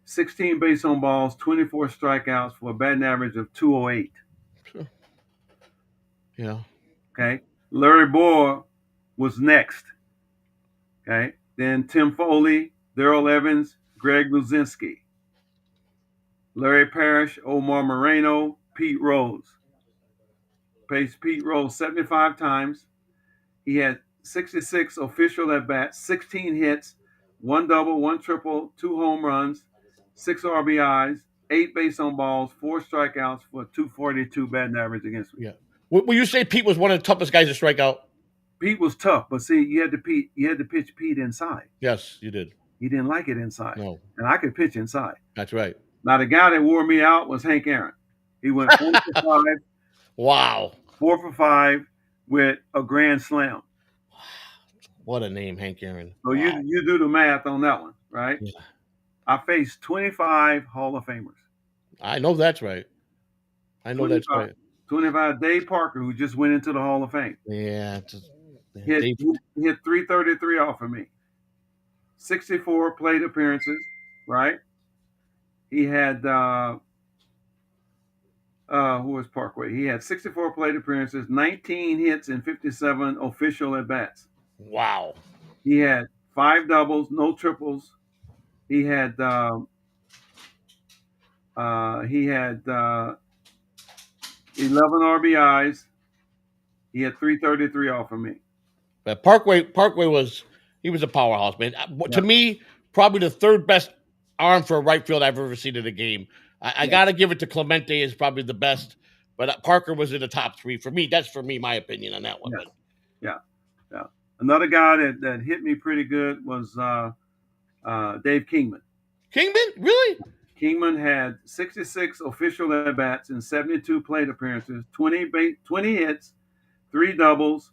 16 base on balls, 24 strikeouts for a batting average of 208. Sure. Yeah. Okay. Larry Bohr was next. Okay. Then Tim Foley, Darrell Evans, Greg Luzinski. Larry Parrish, Omar Moreno, Pete Rose. Faced Pete Rose 75 times. He had 66 official at bats, 16 hits, one double, one triple, two home runs, six RBIs, eight base on balls, four strikeouts for 242 batting average against me. Yeah. Will you say Pete was one of the toughest guys to strike out? Pete was tough, but see, you had to pitch Pete inside. Yes, you did. He didn't like it inside. No. And I could pitch inside. That's right. Now the guy that wore me out was Hank Aaron. He went 4 for 5. Wow. 4 for 5 with a grand slam. What a name, Hank Aaron. So wow. you do the math on that one, right? Yeah. I faced 25 Hall of Famers. I know that's right. I know that's right. 25 Dave Parker, who just went into the Hall of Fame. Yeah. Hit 333 off of me. 64 plate appearances, right? He had who was Parkway? He had 64 plate appearances, 19 hits, and 57 official at bats. Wow. He had 5 doubles, no triples. He had 11 RBIs. He had 333 off of me. But Parkway was a powerhouse, man. Yeah. To me, probably the third best arm for a right field I've ever seen in a game. I got to give it to Clemente is probably the best, but Parker was in the top 3 for me. That's for me, my opinion on that one. Yeah. Another guy that hit me pretty good was Dave Kingman. Kingman, really? Kingman had 66 official at bats and 72 plate appearances, 20 hits, 3 doubles,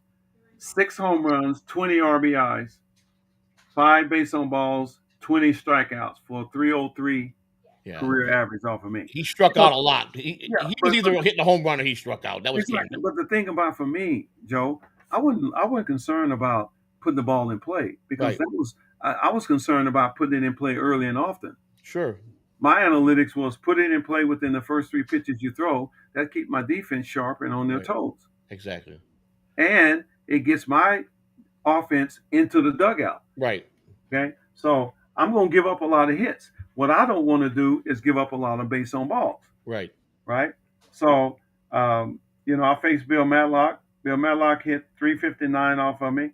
6 home runs, 20 RBIs, 5 base on balls, 20 strikeouts for 303 career average off of me. He struck out a lot. He was either hitting a home run or he struck out. That was exactly. But the thing about for me, Joe, I wasn't concerned about putting the ball in play because I was concerned about putting it in play early and often. Sure. My analytics was put it in play within the first 3 pitches you throw. That keep my defense sharp and on their toes. Exactly. And it gets my offense into the dugout. Right. Okay. So I'm going to give up a lot of hits. What I don't want to do is give up a lot of base on balls. Right. Right. So, I faced Bill Matlock. Bill Matlock hit 359 off of me.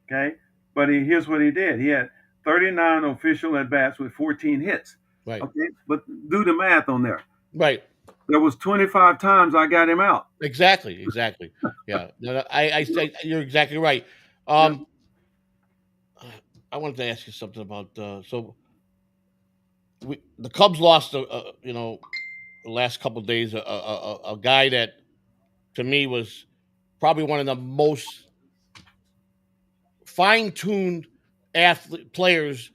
Okay. But here's what he did. He had 39 official at bats with 14 hits. Right. Okay. But do the math on there. Right. There was 25 times I got him out. Exactly. Yeah. No, I say you're exactly right. I wanted to ask you something about the Cubs lost the last couple of days a guy that to me was probably one of the most fine-tuned players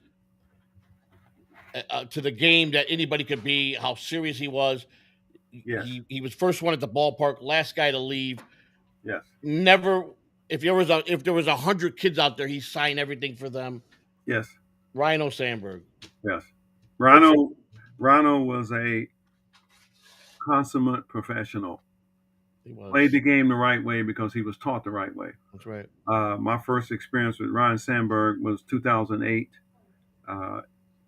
to the game that anybody could be. How serious he was. Yes. He was first one at the ballpark, last guy to leave. Yes. Never. If there was 100 kids out there, he signed everything for them. Yes. Rhino Sandberg. Yes. Rhino was a consummate professional. He was. Played the game the right way because he was taught the right way. That's right. My first experience with Ryan Sandberg was 2008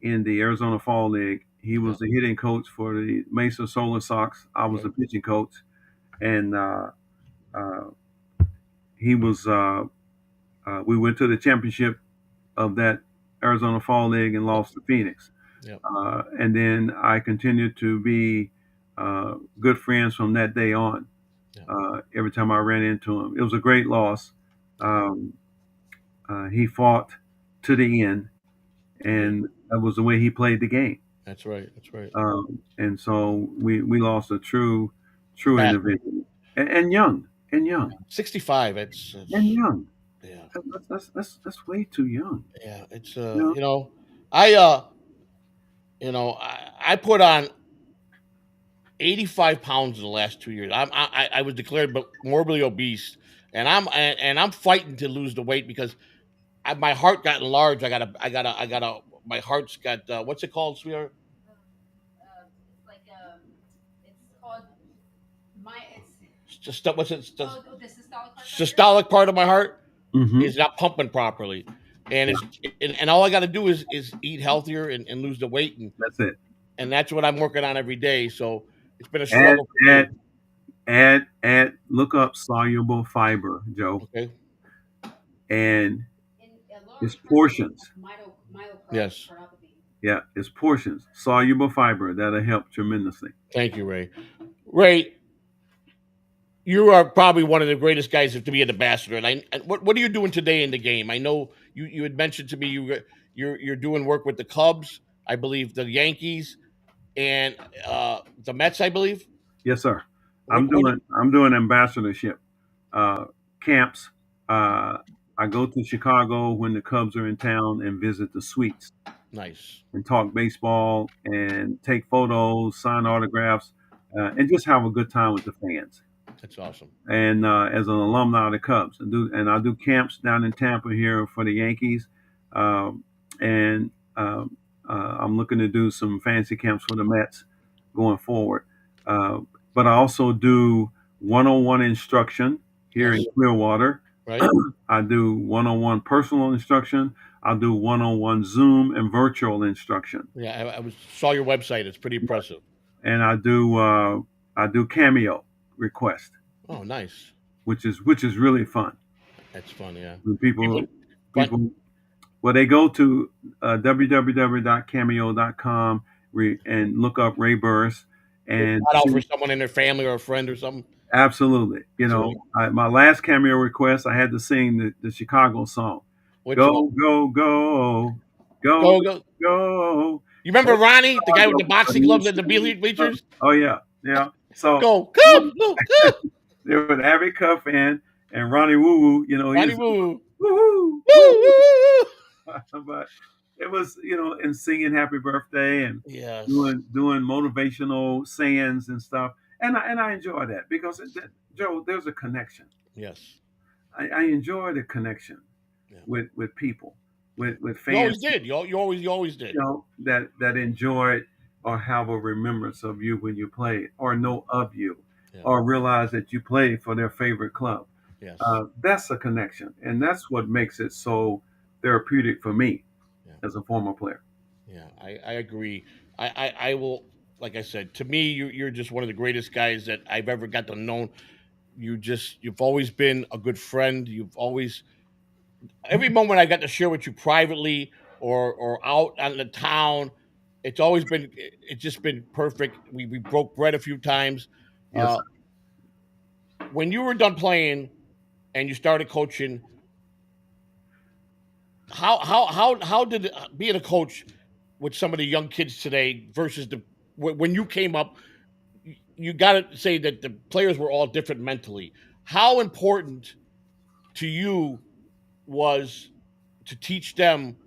in the Arizona Fall League. He was the hitting coach for the Mesa Solar Sox. I was the pitching coach, and he was. We went to the championship of that Arizona Fall League and lost to Phoenix. Yep. And then I continued to be good friends from that day on. Every time I ran into him, it was a great loss. He fought to the end, and that was the way he played the game. That's right. And so we lost a true individual, and young. 65. It's and young. Yeah. That's way too young. Yeah. It's I put on 85 pounds in the last 2 years. I was declared morbidly obese, and I'm fighting to lose the weight because my heart got enlarged. My heart's got what's it called, sweetheart? It's called what's it? The systolic part of my heart is not pumping properly, and it's and all I got to do is eat healthier and lose the weight, and that's it. and that's what I'm working on every day. So it's been a struggle for me. Look up soluble fiber, Joe, Okay. and it's portions. Yes. Yeah, it's portions. Soluble fiber that'll help tremendously. Thank you, Ray. Ray, you are probably one of the greatest guys to be an ambassador. And what are you doing today in the game? I know you had mentioned to me you're doing work with the Cubs, I believe the Yankees, and the Mets, I believe. Yes, sir. What, what I'm doing ambassadorship camps. I go to Chicago when the Cubs are in town and visit the suites Nice. and talk baseball and take photos, sign autographs, and just have a good time with the fans. That's awesome. And as an alumni of the Cubs, I do camps down in Tampa here for the Yankees, um, and I'm looking to do some fancy camps for the Mets going forward. Uh, but I also do one-on-one instruction here Yes. in Clearwater. Right. I do one-on-one personal instruction. I do one-on-one Zoom and virtual instruction. Yeah, I saw your website. It's pretty impressive. And I do cameo request, Oh, nice. which is really fun. That's fun. Yeah. When People, people, well, they go to www.cameo.com and look up Ray Burris and shout out for someone in their family or a friend or something. absolutely, my last cameo request, I had to sing the Chicago song. Which Go, one? go, go, go, Go, go. go. You remember Ronnie, the guy with the boxing gloves at the bleachers? Oh yeah. So Go, go, go, go. they were an avid Cub fan, and Ronnie Woo Woo, Ronnie Woo. woo Woo, woo. but it was, and singing happy birthday and Yes. doing motivational sayings and stuff. And I enjoy that because Joe, there's a connection. Yes. I enjoy the connection with people, with fans. You always did. You always did. That enjoy or have a remembrance of you when you played, or know of you, or realize that you played for their favorite club. Yes. That's a connection, and that's what makes it so therapeutic for me as a former player. Yeah, I agree. I will, like I said, to me, you're just one of the greatest guys that I've ever got to know. You've always been a good friend. You've always, every moment I got to share with you privately or out on the town, it's just been perfect. We broke bread a few times. Yes, When you were done playing and you started coaching, how did being a coach with some of the young kids today versus when you came up? You got to say that the players were all different mentally. How important to you was to teach them?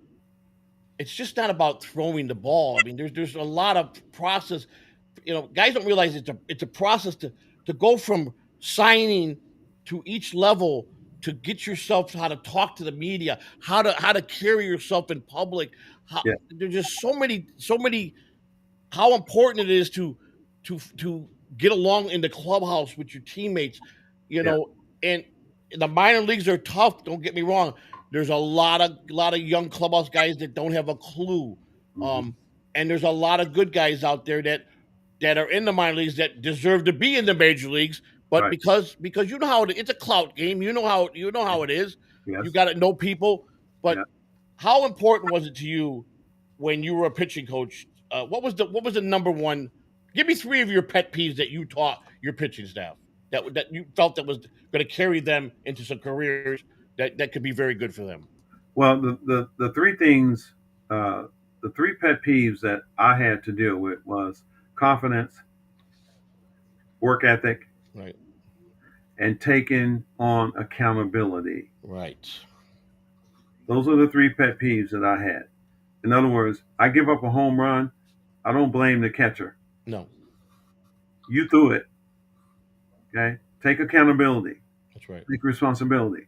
It's just not about throwing the ball. I mean, there's a lot of process. Guys don't realize it's a process to go from signing to each level, to get yourself, how to talk to the media, how to carry yourself in public. Yeah. There's just so many. How important it is to get along in the clubhouse with your teammates, and the minor leagues are tough. Don't get me wrong. There's a lot of young clubhouse guys that don't have a clue, and there's a lot of good guys out there that are in the minor leagues that deserve to be in the major leagues, but Right. because you know how it's a clout game. You know how it is. Yes. You got to know people. But Yeah. how important was it to you when you were a pitching coach? What was the number one? Give me 3 of your pet peeves that you taught your pitching staff that you felt that was going to carry them into some careers that could be very good for them. Well, the three things, the three pet peeves that I had to deal with was confidence, work ethic, Right. and taking on accountability. Right. Those are the 3 pet peeves that I had. In other words, I give up a home run, I don't blame the catcher. No. You threw it. Okay? Take accountability. That's right. Take responsibility.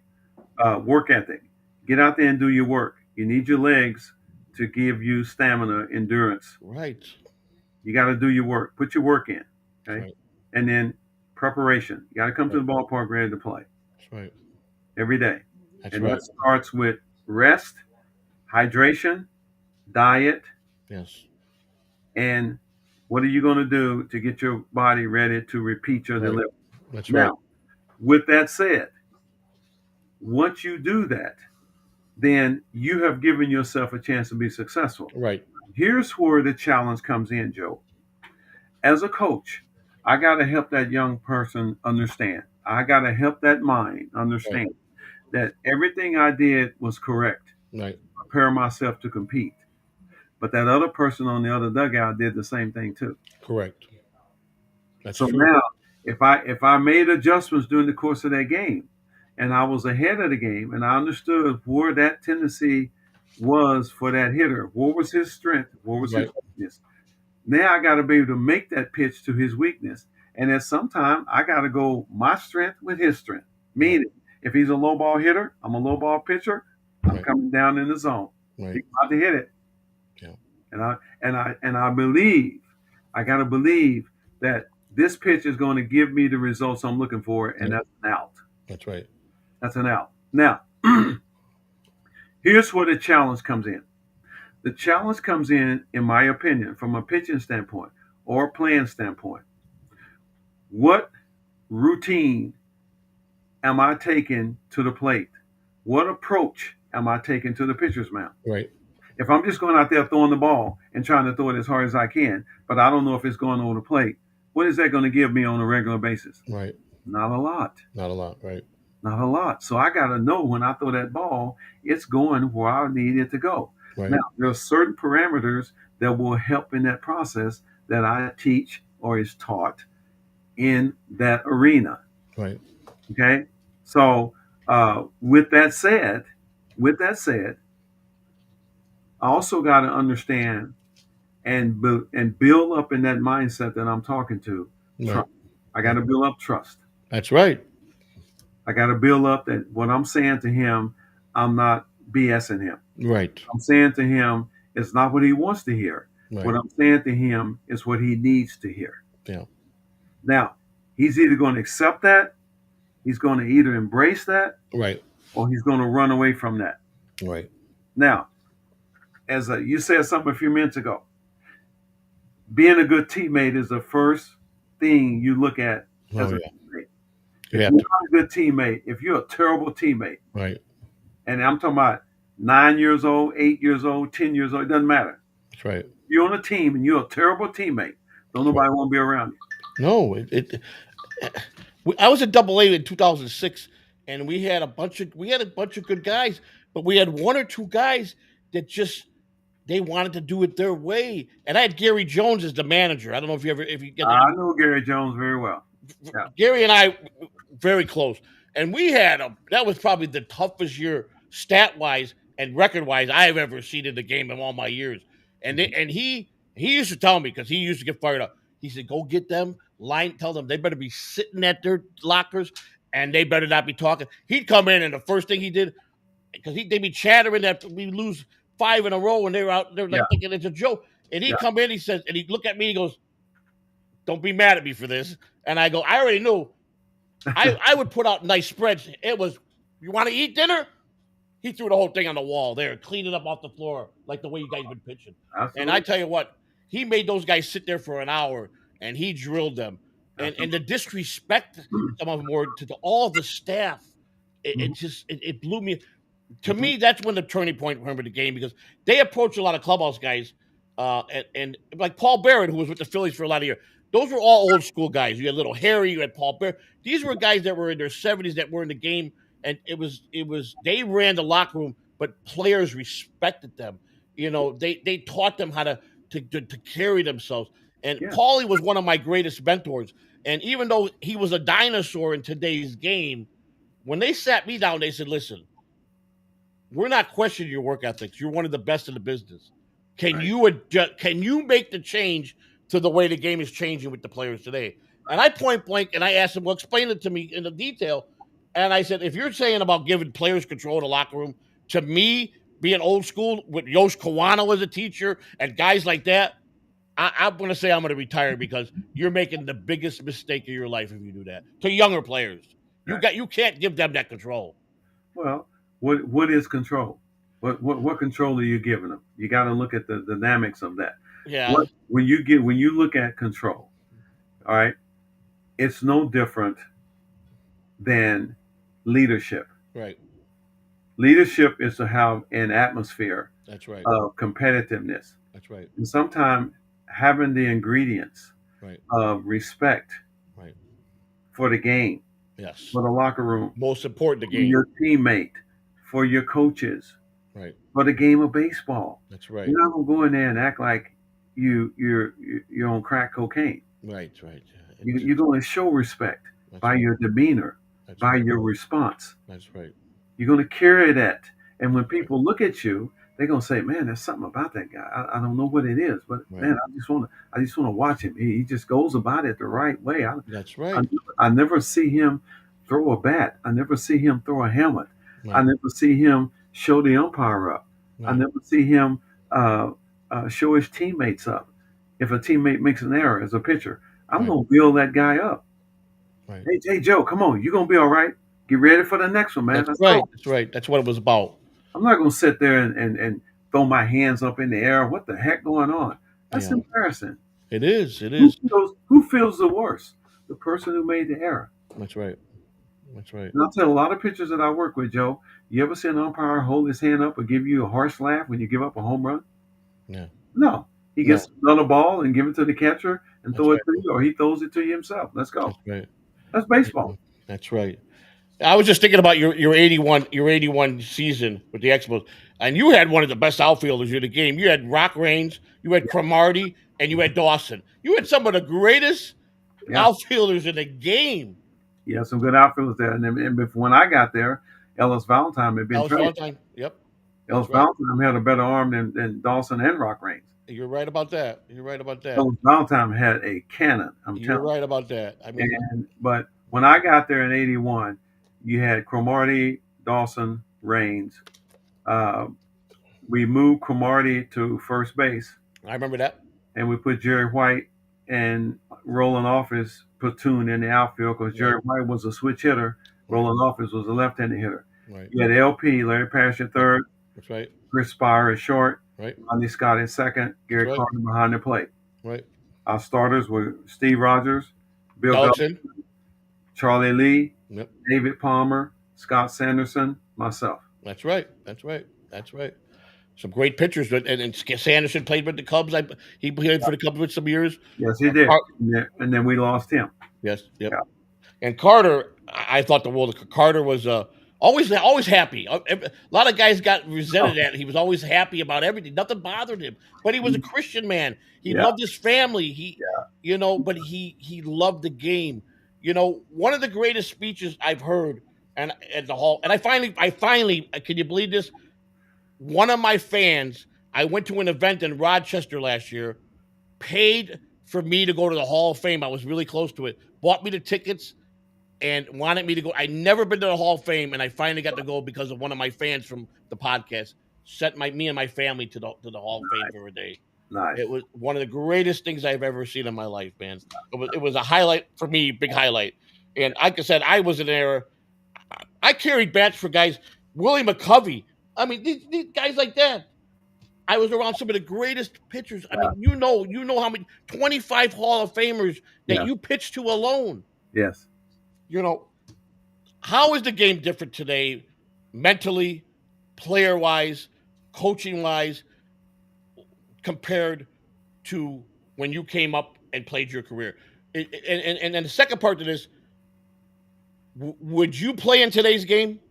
Work ethic. Get out there and do your work. You need your legs to give you stamina, endurance. Right. You got to do your work. Put your work in. Okay? Right. And then preparation. You got to come to the ballpark ready to play. That's right. Every day. That's and right. that starts with rest, hydration, diet, Yes. and What are you going to do to get your body ready to repeat your Right. delivery? That's Now, right. with that said, once you do that, then you have given yourself a chance to be successful. Right. Here's where the challenge comes in, Joe. As a coach, I got to help that young person understand. I got to help that mind Right. understand that everything I did was correct, Right. prepare myself to compete. But that other person on the other dugout did the same thing too. Correct. That's So true. now, if I made adjustments during the course of that game, and I was ahead of the game, and I understood where that tendency was for that hitter, what was his strength, what was his Right. weakness. Now I got to be able to make that pitch to his weakness, and at some time I got to go my strength with his strength. Right. Meaning, if he's a low ball hitter, I'm a low ball pitcher. I'm Right. coming down in the zone. Right. He's about to hit it, Yeah. and I believe, I got to believe that this pitch is going to give me the results I'm looking for, and Yeah. that's an out. That's right. That's an out. Now, here's where the challenge comes in. The challenge comes in my opinion, from a pitching standpoint or a playing standpoint. What routine am I taking to the plate? What approach am I taking to the pitcher's mound? Right. If I'm just going out there throwing the ball and trying to throw it as hard as I can, but I don't know if it's going over the plate, what is that going to give me on a regular basis? Right. Not a lot. Not a lot. Right. Not a lot. So I got to know when I throw that ball, it's going where I need it to go. Right. Now, there are certain parameters that will help in that process that I teach or is taught in that arena. Right. Okay. So with that said, I also got to understand and build up in that mindset that I'm talking to. Right. Trust. I got to build up trust. That's right. I got to build up that what I'm saying to him, I'm not BSing him. Right. I'm saying to him, it's not what he wants to hear. Right. What I'm saying to him is what he needs to hear. Yeah. Now, he's either going to accept that, he's going to either embrace that, Right. or he's going to run away from that. Right. Now, you said something a few minutes ago, being a good teammate is the first thing you look at as Oh a yeah. teammate. You If have you're to. not a good teammate, if you're a terrible teammate, Right. and I'm talking about 9 years old, 8 years old, 10 years old, it doesn't matter. That's right. You're on a team and you're a terrible teammate. Don't nobody want to be around you. No. I was at Double A in 2006, and we had a bunch of good guys, but we had one or two guys that just they wanted to do it their way. And I had Gary Jones as the manager. I don't know if you get I know Gary Jones very well. Yeah. Gary and I very close, and we had that was probably the toughest year stat wise and record wise I've ever seen in the game in all my years. And he used to tell me, because he used to get fired up. He said, "Go get them, tell them they better be sitting at their lockers and they better not be talking." He'd come in, and the first thing he did, because they'd be chattering that we lose 5 in a row, and they're like Yeah. thinking it's a joke. And he'd Yeah. come in, he says, and he'd look at me, he goes, "Don't be mad at me for this." And I go, "I already knew." I would put out nice spreads. It was, "You want to eat dinner?" He threw the whole thing on the wall there, cleaned it up off the floor, like the way you guys been pitching. Absolutely. And I tell you what, he made those guys sit there for an hour, and he drilled them. And the disrespect some of them were to all the staff, it blew me. To me, that's when the turning point for the game, because they approached a lot of clubhouse guys, and like Paul Barrett, who was with the Phillies for a lot of years. Those were all old school guys. You had Little Harry, you had Paul Barrett. These were guys that were in their 70s that were in the game, and it was they ran the locker room, but players respected them. They taught them how to carry themselves. And Yeah. Paulie was one of my greatest mentors. And even though he was a dinosaur in today's game, when they sat me down, they said, "Listen, we're not questioning your work ethics. You're one of the best in the business. Can Right. you adjust? Can you make the change to the way the game is changing with the players today?" And I point blank, and I asked him, "Well, explain it to me in the detail." And I said, "If you're saying about giving players control of the locker room, to me, being old school with Yosh Kawano as a teacher and guys like that, I'm going to say I'm going to retire, because you're making the biggest mistake of your life if you do that to younger players. You can't give them that control." Well, what is control? What control are you giving them? You got to look at the dynamics of that. Yeah. When you look at control, all right, it's no different than leadership. Right. Leadership is to have an atmosphere That's right. of competitiveness, That's right. and sometimes having the ingredients Right. of respect Right. for the game, Yes. for the locker room, Most important, the for game. your teammate, for your coaches, Right. for the game of baseball. That's right. You're not gonna go in there and act like you're on crack cocaine. Right. Right. You're going to show respect That's by right. your demeanor, That's by right. your response. That's right. You're going to carry that, and when people look at you, they're going to say, "Man, there's something about that guy. I don't know what it is, but Right. man, I just want to watch him. He just goes about it the right way. That's right. I never see him throw a bat. I never see him throw a helmet. I Right. never see him show the umpire up. I Right. never see him show his teammates up. If a teammate makes an error as a pitcher, I'm Right. going to build that guy up. Right. Hey, Joe, come on. You're going to be all right. Get ready for the next one, man. That's Let's right. go. That's right. That's what it was about. I'm not going to sit there and throw my hands up in the air. What the heck going on? That's Yeah. embarrassing. It is. It is. Who feels the worst? The person who made the error. That's right. That's right. And I'll tell a lot of pitchers that I work with, Joe, you ever see an umpire hold his hand up or give you a harsh laugh when you give up a home run? Yeah. No. He No. gets another ball and give it to the catcher and That's throw it right. to you, or he throws it to you himself. Let's go. That's right. That's baseball. That's right. I was just thinking about your 81 season with the Expos, and you had one of the best outfielders in the game. You had Rock Raines, you had Cromartie, and you had Dawson. You had some of the greatest Yeah. outfielders in the game. Yeah, some good outfielders there. And when I got there, Ellis Valentine had been Ellis traded. Valentine. Yep. Ellis That's right. Valentine had a better arm than Dawson and Rock Raines. You're right about that. You're right about that. Ellis Valentine had a cannon. I'm You're telling right about that. I mean, you. But when I got there in '81, you had Cromartie, Dawson, Raines. We moved Cromartie to first base, I remember that. and we put Jerry White and Roland Office platoon in the outfield because Jerry White was a switch hitter. Roland Office was a left-handed hitter. Right. You had LP, Larry Parrish at third, That's right. Chris Spire at short, Right. Ronnie Scott at second, Gary Right. Carter behind the plate. Right. Our starters were Steve Rogers, Bill Gullickson. Charlie Lee, Yep. David Palmer, Scott Sanderson, myself. That's right. That's right. That's right. Some great pitchers, and Sanderson played with the Cubs. He played for the Cubs for some years. Yes, he did. And then we lost him. Yes. Yep. Yeah. And Carter, I thought the world of Carter was always happy. A lot of guys got resented at. He was always happy about everything. Nothing bothered him. But he was a Christian man. He loved his family. But he loved the game. One of the greatest speeches I've heard, and at the hall, and I finally, can you believe this? One of my fans, I went to an event in Rochester last year, paid for me to go to the Hall of Fame. I was really close to it. Bought me the tickets and wanted me to go. I'd never been to the Hall of Fame, and I finally got to go because of one of my fans from the podcast sent me and my family to the Hall of Fame for a day. Nice. It was one of the greatest things I've ever seen in my life, man. It was a highlight for me, big highlight. And like I said, I was in there. I carried bats for guys, Willie McCovey. I mean, these guys like that. I was around some of the greatest pitchers. I mean, you know how many 25 Hall of Famers that you pitched to alone. Yes. How is the game different today, mentally, player-wise, coaching-wise, compared to when you came up and played your career? And then the second part to this, would you play in today's game?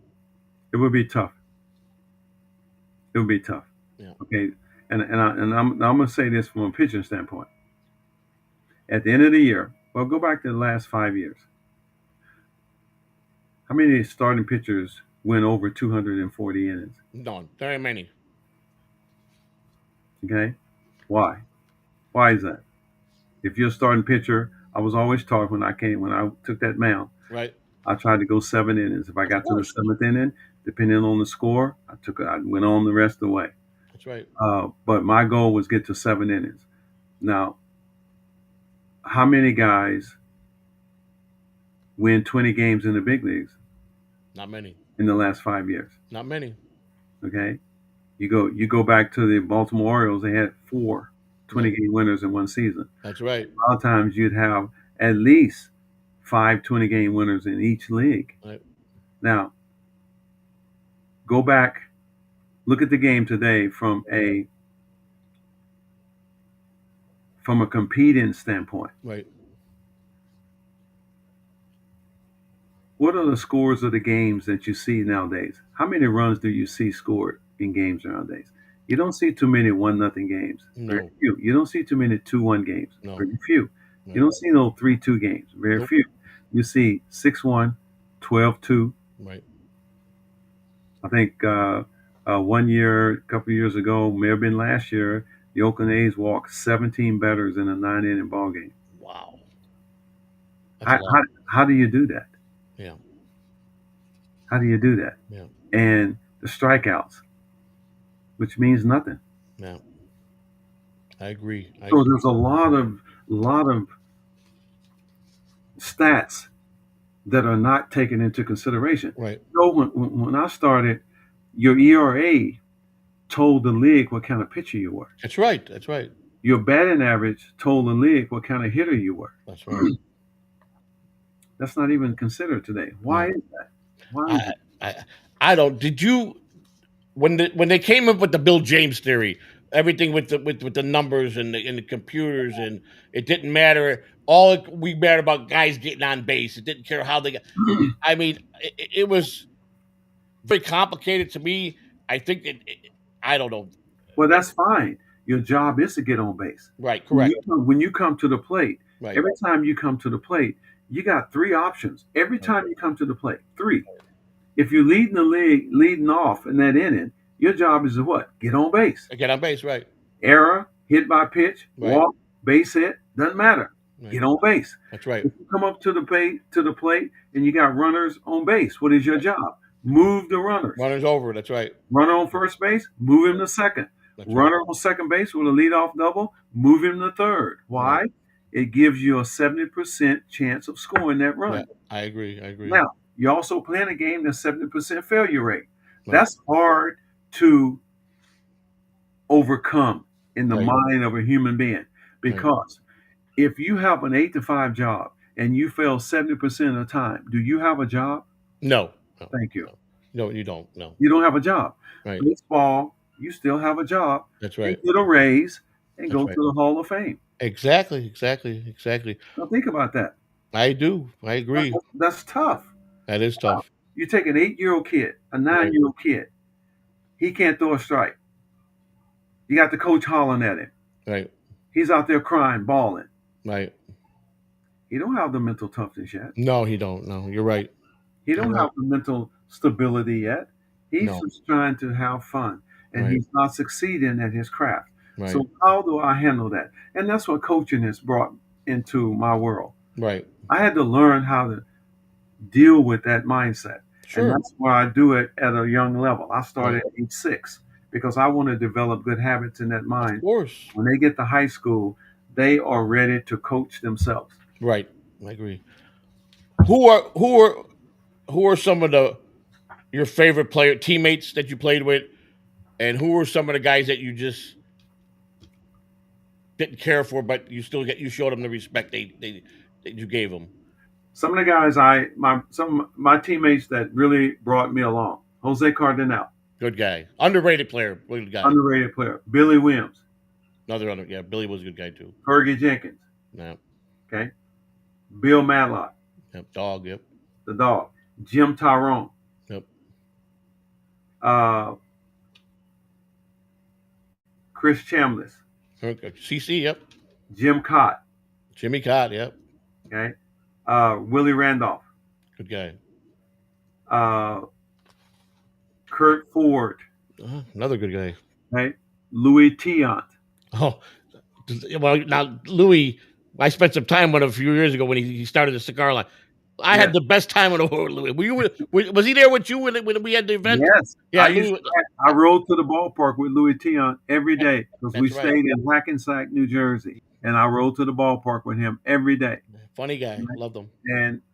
It would be tough. It would be tough. Yeah. Okay. And I'm going to say this from a pitching standpoint. At the end of the year, well, go back to the last 5 years. How many starting pitchers went over 240 innings? None. Very many. Okay. Why? Why is that? If you're a starting pitcher, I was always taught when I took that mound. Right. I tried to go 7 innings. If I got to the 7th inning, depending on the score, I went on the rest of the way. That's right. But my goal was get to 7 innings. Now, how many guys win 20 games in the big leagues? Not many. In the last 5 years. Not many. Okay. You go back to the Baltimore Orioles. They had 4. 20 game winners in one season. That's right. A lot of times you'd have at least 5 20 game winners in each league. Right. Now, go back, look at the game today from a competing standpoint. Right. What are the scores of the games that you see nowadays? How many runs do you see scored in games nowadays? You don't see too many 1-0 games. Very No. few. You don't see too many 2-1 games. No. Very few. No. You don't see no 3-2 games. Very Nope. few. You see 6-1, 12-2. Right. I think 1 year, a couple of years ago, may have been last year, the Oakland A's walked 17 batters in a 9-inning ball game. Wow. That's a How, lot. how do you do that? Yeah. How do you do that? Yeah. And the strikeouts, which means nothing. Yeah. I agree. So there's a lot of stats that are not taken into consideration. Right. So when I started, your ERA told the league what kind of pitcher you were. That's right. That's right. Your batting average told the league what kind of hitter you were. That's right. That's not even considered today. Why is that? Why is that? I don't. Did you when they came up with the Bill James theory, everything with the numbers and the computers, and it didn't matter. All we mattered about guys getting on base. It didn't care how they got. I mean, it was very complicated to me. I think I don't know. Well, that's fine. Your job is to get on base. Right. Correct. When you come to the plate, Right. every time you come to the plate, you got 3 options. Every time you come to the plate, 3. If you're leading the league, leading off in that inning, your job is to what? Get on base. Get on base. Right. Error, hit by pitch, Right. walk, base hit, doesn't matter. Right. Get on base. That's right. If you come up to the plate and you got runners on base, what is your job? Move the runners. Runners over. That's right. Runner on first base, move him to second. That's Runner right. on second base with a leadoff double, move him to third. Why? Right. It gives you a 70% chance of scoring that run. Yeah, I agree. Now, you're also playing a game that's 70% failure rate. Right. That's hard to overcome in the Right. mind of a human being, because if you have an 8 to 5 job and you fail 70% of the time, do you have a job? No. Thank you. No, you don't. No. You don't have a job. Right. Baseball, you still have a job. That's right. You get a raise and That's go right. to the Hall of Fame. Exactly. Now think about that. I do. I agree. That's tough. That is tough. You take an 8-year-old kid, a 9-year-old kid. He can't throw a strike. You got the coach hollering at him. Right. He's out there crying, bawling. Right. He don't have the mental toughness yet. No, he don't. No, you're right. He don't have the mental stability yet. He's No. just trying to have fun, and Right. he's not succeeding at his craft. Right. So how do I handle that? And that's what coaching has brought into my world. Right. I had to learn how to deal with that mindset. Sure. And that's why I do it at a young level. I started at age 6 because I want to develop good habits in that Of mind. course. When they get to high school, they are ready to coach themselves. Right. I agree. Who are some of your favorite teammates that you played with, and who are some of the guys that you just didn't care for, but you showed them the respect that you gave them? Some of the guys some of my teammates that really brought me along. Jose Cardinal, Good guy. Underrated player. Good guy. underrated player. Billy Williams, Yeah, Billy was a good guy too. Fergie Jenkins, Yeah. okay? Bill Madlock, Yep. Dog. Yep. the dog. Jim Tyrone, Yep. Chris Chambliss, Okay. CC. Yep. Jim Cott, Jimmy Cott. Yep. okay? Willie Randolph, Good guy. Kurt Ford, Another good guy. okay? Louis Tiant. Oh, well, now Louis, I spent some time with him a few years ago when he started the cigar line. I had the best time in the world, Louis. Was he there with you when we had the event? Yes. Yeah, I rode to the ballpark with Louis Tiant every day because we That's right. stayed in Hackensack, New Jersey, and I rode to the ballpark with him every day. Funny guy. Loved him.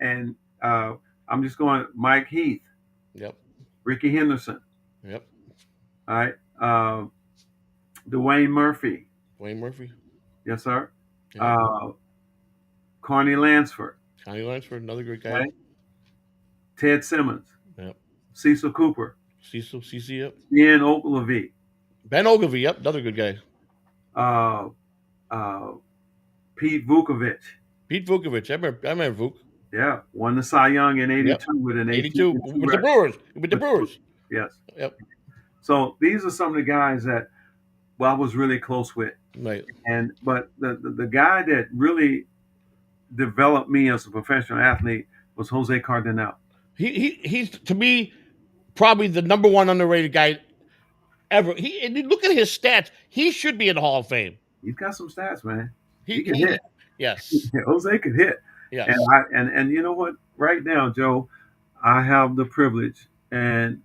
And I'm just going Mike Heath, Yep. Ricky Henderson, Yep. all right, Dwayne Murphy, Wayne Murphy. Yes, sir. Yeah. Carney Lansford. Connie Lansford, another good guy. Okay. Ted Simmons. Yep. Cecil Cooper. Cecil, CC, yep. Ian Ogilvie. Ben Ogilvie, yep, another good guy. Pete Vukovich. Pete Vukovich, I remember Vuk. Yeah, won the Cy Young in '82 with an 82 18 with the Brewers. With the Brewers. Yes. Yep. So these are some of the guys that I was really close with. Right. But the guy that really developed me as a professional athlete was Jose Cardinal. He's to me probably the number one underrated guy ever. And you look at his stats. He should be in the Hall of Fame. He's got some stats, man. He can hit. Yes. Jose could hit. Yes. And you know what? Right now, Joe, I have the privilege and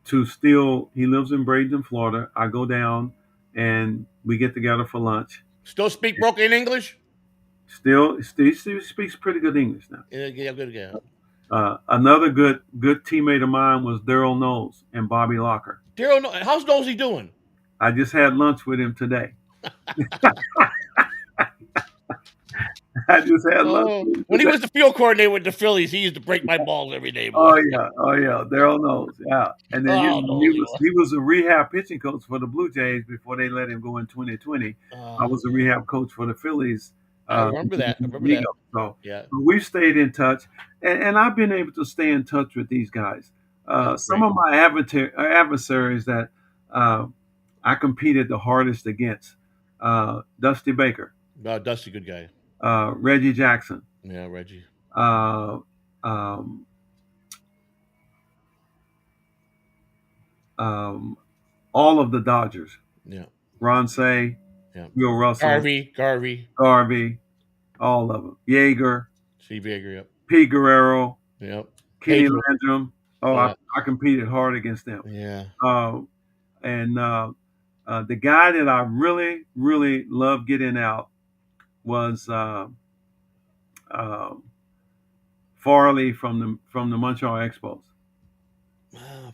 to still. He lives in Bradenton, Florida. I go down and we get together for lunch. Still speak broken English? Still speaks pretty good English now. Yeah, good guy. Another good teammate of mine was Daryl Knowles and Bobby Locker. Daryl, how's Nosey doing? I just had lunch with him today. I just had lunch. When he was the field coordinator with the Phillies, he used to break my balls every day. Boy. Oh yeah, Daryl Knowles. Yeah, and then he was a rehab pitching coach for the Blue Jays before they let him go in 2020. I was a rehab coach for the Phillies. I remember that. So yeah, we've stayed in touch, and I've been able to stay in touch with these guys. Some of my adversaries that I competed the hardest against: Dusty Baker, Dusty, good guy. Reggie Jackson. Yeah, Reggie. All of the Dodgers. Yeah. Ron Say. Yeah. Bill Russell. Garvey. All of them. Yeager. Steve Yeager, yep. Pete Guerrero. Yep. Kenny Landrum. Oh, yeah. I competed hard against them. Yeah. And the guy that I really, really loved getting out was Farley from the Montreal Expos.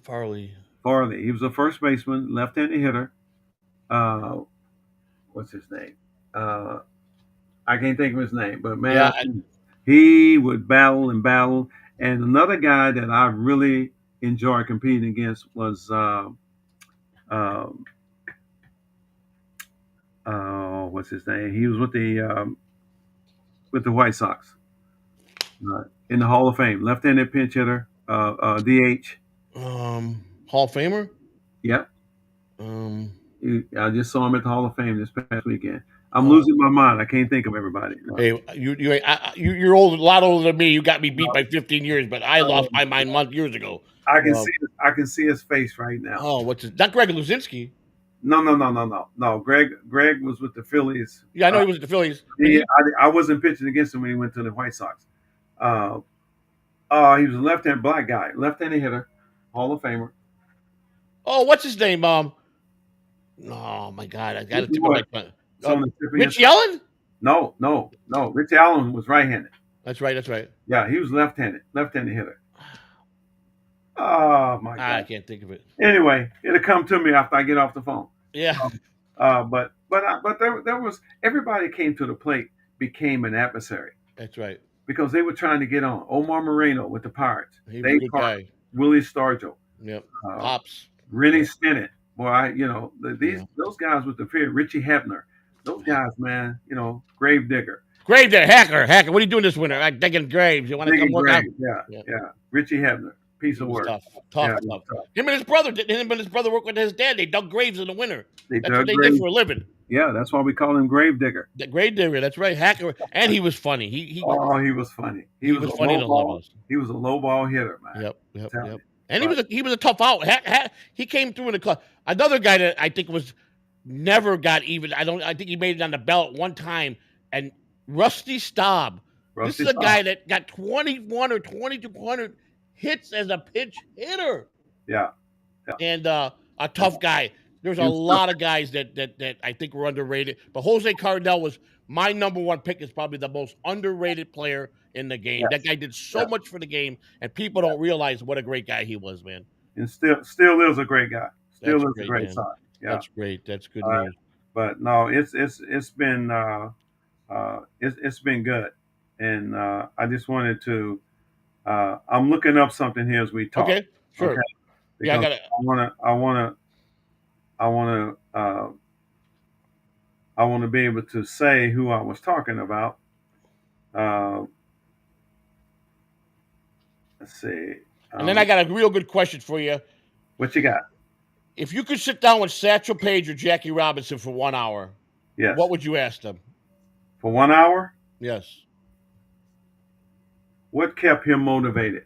Farley. He was a first baseman, left-handed hitter. What's his name? I can't think of his name, but man, he would battle. And another guy that I really enjoyed competing against was what's his name? He was with the White Sox in the Hall of Fame, left-handed pinch hitter, DH. Hall of Famer. Yep. I just saw him at the Hall of Fame this past weekend. I'm losing my mind. I can't think of everybody. No. Hey, you're old, a lot older than me. You got me beat by 15 years, but I lost my mind years ago. I can see his face right now. Oh, what's his? Not Greg Luzinski. No. Greg was with the Phillies. Yeah, I know he was with the Phillies. I wasn't pitching against him when he went to the White Sox. He was a left-handed black guy, left-handed hitter, Hall of Famer. Oh, what's his name? Oh my God, I got to tip my tongue. Rich Allen? No. Rich Allen was right-handed. That's right. Yeah, he was left-handed hitter. Oh my God, I can't think of it. Anyway, it'll come to me after I get off the phone. Yeah. But there was everybody came to the plate became an adversary. That's right. Because they were trying to get on. Omar Moreno with the Pirates. He was a good guy. Willie Stargell. Yep. Pops. Rennie Stennett. Boy, those guys with the fear. Richie Hebner. Those guys, man. Gravedigger. Hacker. What are you doing this winter? I'm digging graves. You want to come work out? Yeah. Richie Hebner. Piece of work. Tough. Him and his brother worked with his dad. They dug graves in the winter. That's what they did for a living. Yeah, that's why we call him Gravedigger. The Gravedigger, that's right. Hacker. And he was funny. He was funny. He was funny to love us. He was a low ball hitter, man. Yep. And he was a tough out. He came through in the club. Another guy that I think never got even. I think he made it on the ballot one time. And Rusty Staub. This is a guy that got 21 or 2,200 hits as a pinch hitter. Yeah. And a tough guy. There's a lot of guys that I think were underrated. But Jose Cardinal was my number one pick. Is probably the most underrated player in the game. Yes. That guy did so much for the game, and people don't realize what a great guy he was, man. And still is a great guy. Still is a great side. Yeah. That's great. That's good news. But no, it's been it's been good, and I just wanted to. I'm looking up something here as we talk. Okay, Okay, sure. Yeah, I because got it. I wanna I want to be able to say who I was talking about. Uh, let's see. And then I Um, got a real good question for you. what you got? If you could sit down with Satchel Paige or Jackie Robinson for 1 hour, Yes. what would you ask them? For 1 hour, Yes. what kept him motivated?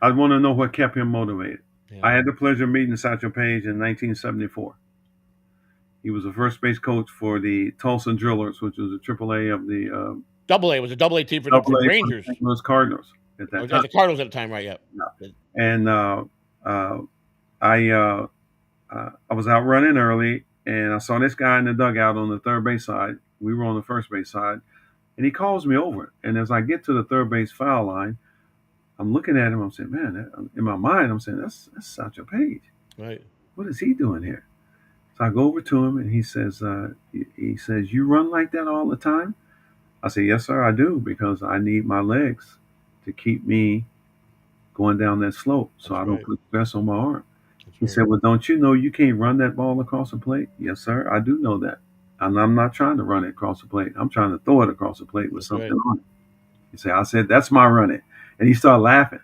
I want to know what kept him motivated. Yeah. I had the pleasure of meeting Satchel Paige in 1974. He was a first base coach for the Tulsa Drillers, which was a AAA of the Double A. It was a double A team for the AA for the Rangers. St. Louis Cardinals at Or that at time. the Cardinals at the time, right? Yeah. Yeah. And I I was out running early, and I saw this guy in the dugout on the third base side. We were on the first base side, and he calls me over. And as I get to the third base foul line, I'm looking at him. I'm saying, man, in my mind, I'm saying that's Satchel Paige. Right. What is he doing here? So I go over to him, and he says, you run like that all the time? I say, yes, sir, I do, because I need my legs to keep me going down that slope, so That's I don't right. put stress on my arm. That's He right. said, well, don't you know you can't run that ball across the plate? Yes, sir, I do know that. And I'm not trying to run it across the plate. I'm trying to throw it across the plate with That's something right. on it. He said, I said, that's my running. And he started laughing.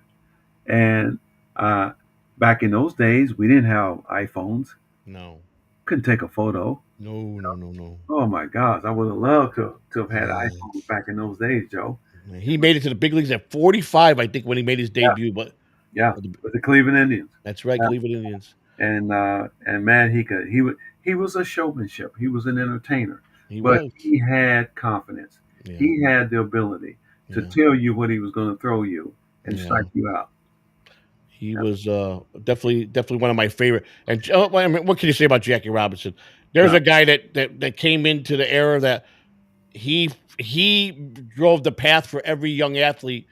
And uh, back in those days, we didn't have iPhones. No. Couldn't take a photo. No. Oh my gosh, I would have loved to have had Yeah. iPhones back in those days, Joe. He made it to the big leagues at 45, I think, when he made his Yeah, debut. But yeah, with the Cleveland Indians. that's right, Yeah. Cleveland Indians. And man, he was a showmanship. He was an entertainer, He but was. he had confidence. Yeah. He had the ability to Yeah. tell you what he was going to throw you and Yeah. strike you out. He Yeah. was definitely one of my favorite. And I mean, what can you say about Jackie Robinson? There's Yeah. a guy that came into the era that he drove the path for every young athlete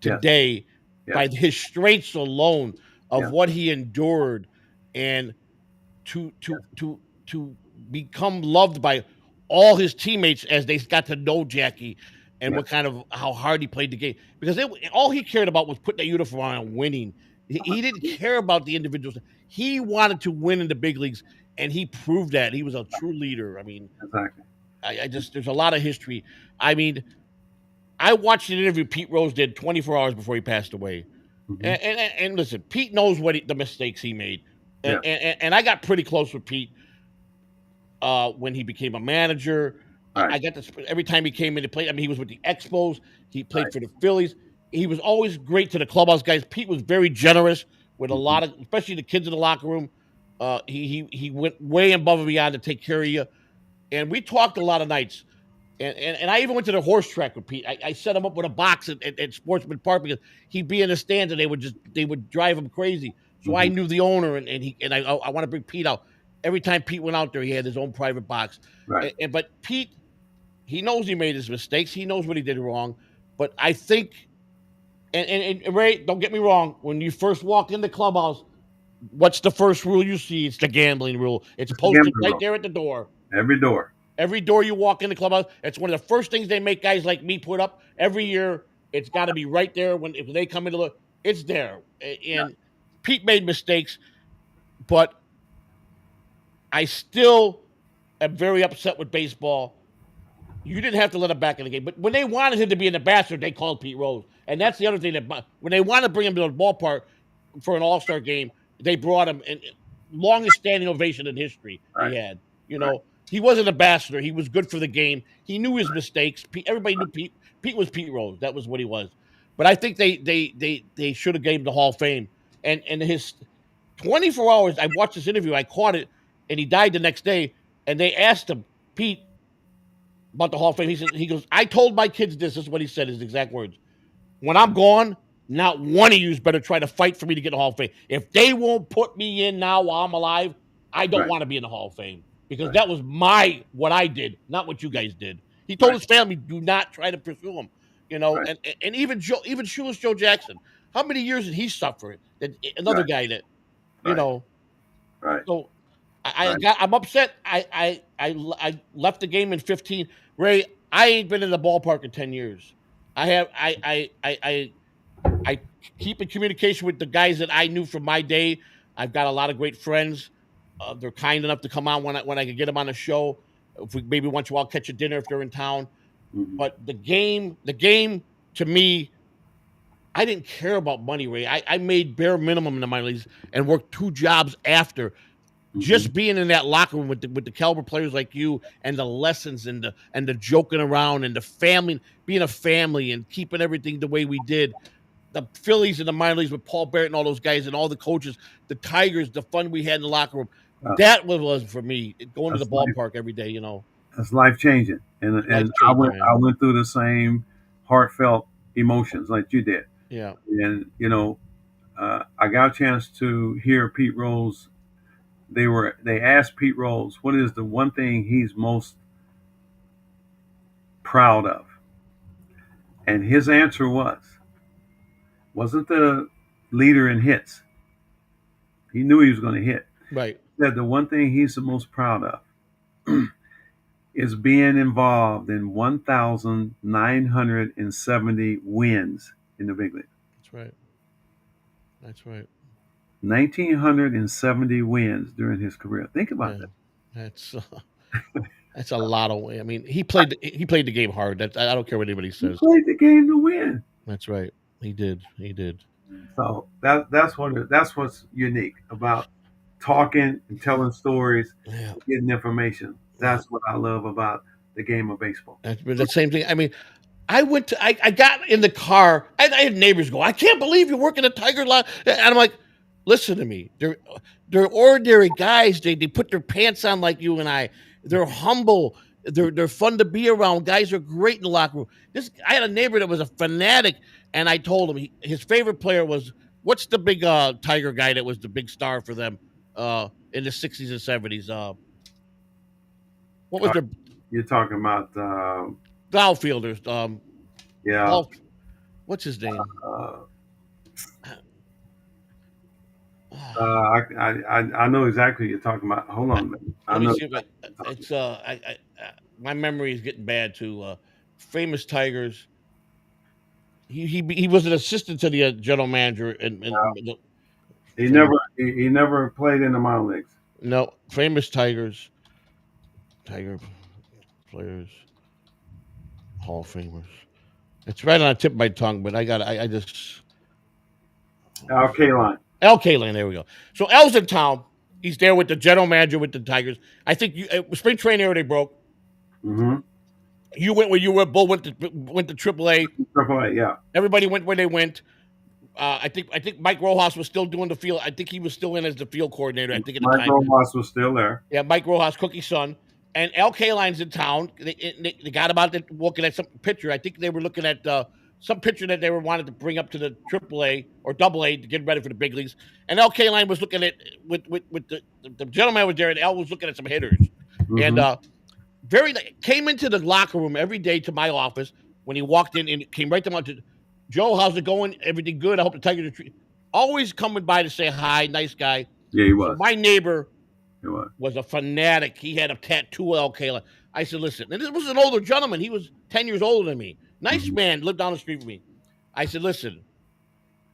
Yes. today by Yes. his strengths alone of Yeah. what he endured, and to Yes. become loved by all his teammates as they got to know Jackie and Yes. what kind of how hard he played the game, because all he cared about was putting that uniform on and winning. He didn't care about the individuals. He wanted to win in the big leagues, and he proved that. He was a true leader. I mean, Exactly. I just there's a lot of history. I mean, I watched an interview Pete Rose did 24 hours before he passed away. Hmm. And listen, Pete knows the mistakes he made, Yeah. and I got pretty close with Pete when he became a manager. Right. I got this every time he came in to play. I mean, he was with the Expos. He played Right. for the Phillies. He was always great to the clubhouse guys. Pete was very generous with a Hmm. lot of, especially the kids in the locker room. He went way above and beyond to take care of you, and we talked a lot of nights. And I even went to the horse track with Pete. I set him up with a box at Sportsman Park because he'd be in the stands and they would drive him crazy. So I Hmm. knew the owner, and I want to bring Pete out. Every time Pete went out there, he had his own private box. Right. But Pete, he knows he made his mistakes. He knows what he did wrong. But I think, and Ray, don't get me wrong. When you first walk in the clubhouse, what's the first rule you see? It's the gambling rule. It's It's the posted gambling right rule. there at the door. Every door. Every door you walk in the clubhouse, it's one of the first things they make guys like me put up every year. It's got to be right there if they come into the. It's there, Yeah. and Pete made mistakes, but I still am very upset with baseball. You didn't have to let him back in the game, but when they wanted him to be an ambassador, they called Pete Rose, and that's the other thing that when they wanted to bring him to the ballpark for an All-Star game, they brought him, and longest standing ovation in history Right. he had. You Right. know, he was an ambassador. He was good for the game. He knew his mistakes. Everybody knew Pete. Pete was Pete Rose. That was what he was. But I think they should have gave him the Hall of Fame. And his 24 hours. I watched this interview. I caught it, and he died the next day. And they asked him, Pete, about the Hall of Fame. He goes, I told my kids this. This is what he said. His exact words. When I'm gone, not one of you better try to fight for me to get in the Hall of Fame. If they won't put me in now while I'm alive, I don't Right. want to be in the Hall of Fame, because Right. that was what I did, not what you guys did. He told Right. his family, do not try to pursue him. You know, Right. and even Shoeless Joe Jackson, how many years did he suffer? Another Right. guy that, you Right. know, Right. So Right. I'm upset. I left the game in 15. Ray, I ain't been in the ballpark in 10 years. I have I keep in communication with the guys that I knew from my day. I've got a lot of great friends. They're kind enough to come on when I can get them on the show. If we maybe once in a while catch a dinner if they're in town. Mm-hmm. But the game to me, I didn't care about money, Ray. I made bare minimum in the minor leagues and worked 2 jobs after. Mm-hmm. Just being in that locker room with the caliber players like you and the lessons and the joking around and the family, being a family and keeping everything the way we did. The Phillies and the minor leagues with Paul Barrett and all those guys and all the coaches, the Tigers, the fun we had in the locker room. Uh, That was for me going to the that's life. ballpark every day. You know, That's life changing, life and I changing, went man. I went through the same heartfelt emotions like you did, Yeah, and I got a chance to hear Pete Rose. They asked Pete Rose what is the one thing he's most proud of, and his answer wasn't the leader in hits. He knew he was going to hit. right, He said the one thing he's the most proud of is being involved in 1,970 wins in the big league. that's right, that's right. 1,970 wins during his career. Think about Yeah, that. that's that's a lot of. I mean, he played the game hard. I don't care what anybody He says. played the game to win. That's right. He did. He did. So that's what's unique about talking and telling stories, Yeah. getting information. Yeah. That's what I love about the game of baseball. That's the same thing. I mean, I got in the car. I had neighbors go, I can't believe you're working at Tiger Lot. And I'm like, listen to me. They're ordinary guys. They put their pants on like you and I. They're humble. They're fun to be around. Guys are great in the locker room. I had a neighbor that was a fanatic, and I told him his favorite player was what's the big Tiger guy that was the big star for them in the 60s and 70s. What was Uh, their you're talking about the outfielders? yeah. Paul, what's his name? Uh, Ah, I know exactly what you're talking about. Hold on a minute. I let me know see if exactly what you're talking it's my memory is getting bad too. Famous Tigers. He was an assistant to the general manager and about. famous He never played in the minor leagues. no famous Tiger players Hall of Famers. It's right on the tip of my tongue, but I just Al Kaline. L. Kaline. There we go. So L's in town. He's there with the general manager with the Tigers. I think spring training area they broke. Mm-hmm. You went where you were. Bull went to AAA. Triple A, yeah. Everybody went where they went. I think Mike Rojas was still doing the field. I think he was still in as the field coordinator. I think at the Mike time. Rojas was still there. Yeah, Mike Rojas, Cookie's son, and L. Line's in town. They got about looking at some picture. I think they were looking at some picture that they were wanted to bring up to the AAA or AA to get ready for the big leagues. And L. Line was looking at with the gentleman was there, and L was looking at some hitters. And Mm-hmm. came into the locker room every day to my office when he walked in and came right to my Joe, how's it going? Everything good? I hope the Tigers are always coming by to say hi, nice guy. Yeah, he So was. my neighbor He was. was a fanatic. He had a tattoo of L. I said, listen, and this was an older gentleman. He was 10 years older than me. Nice Mm-hmm. man, lived down the street from me. I said, listen,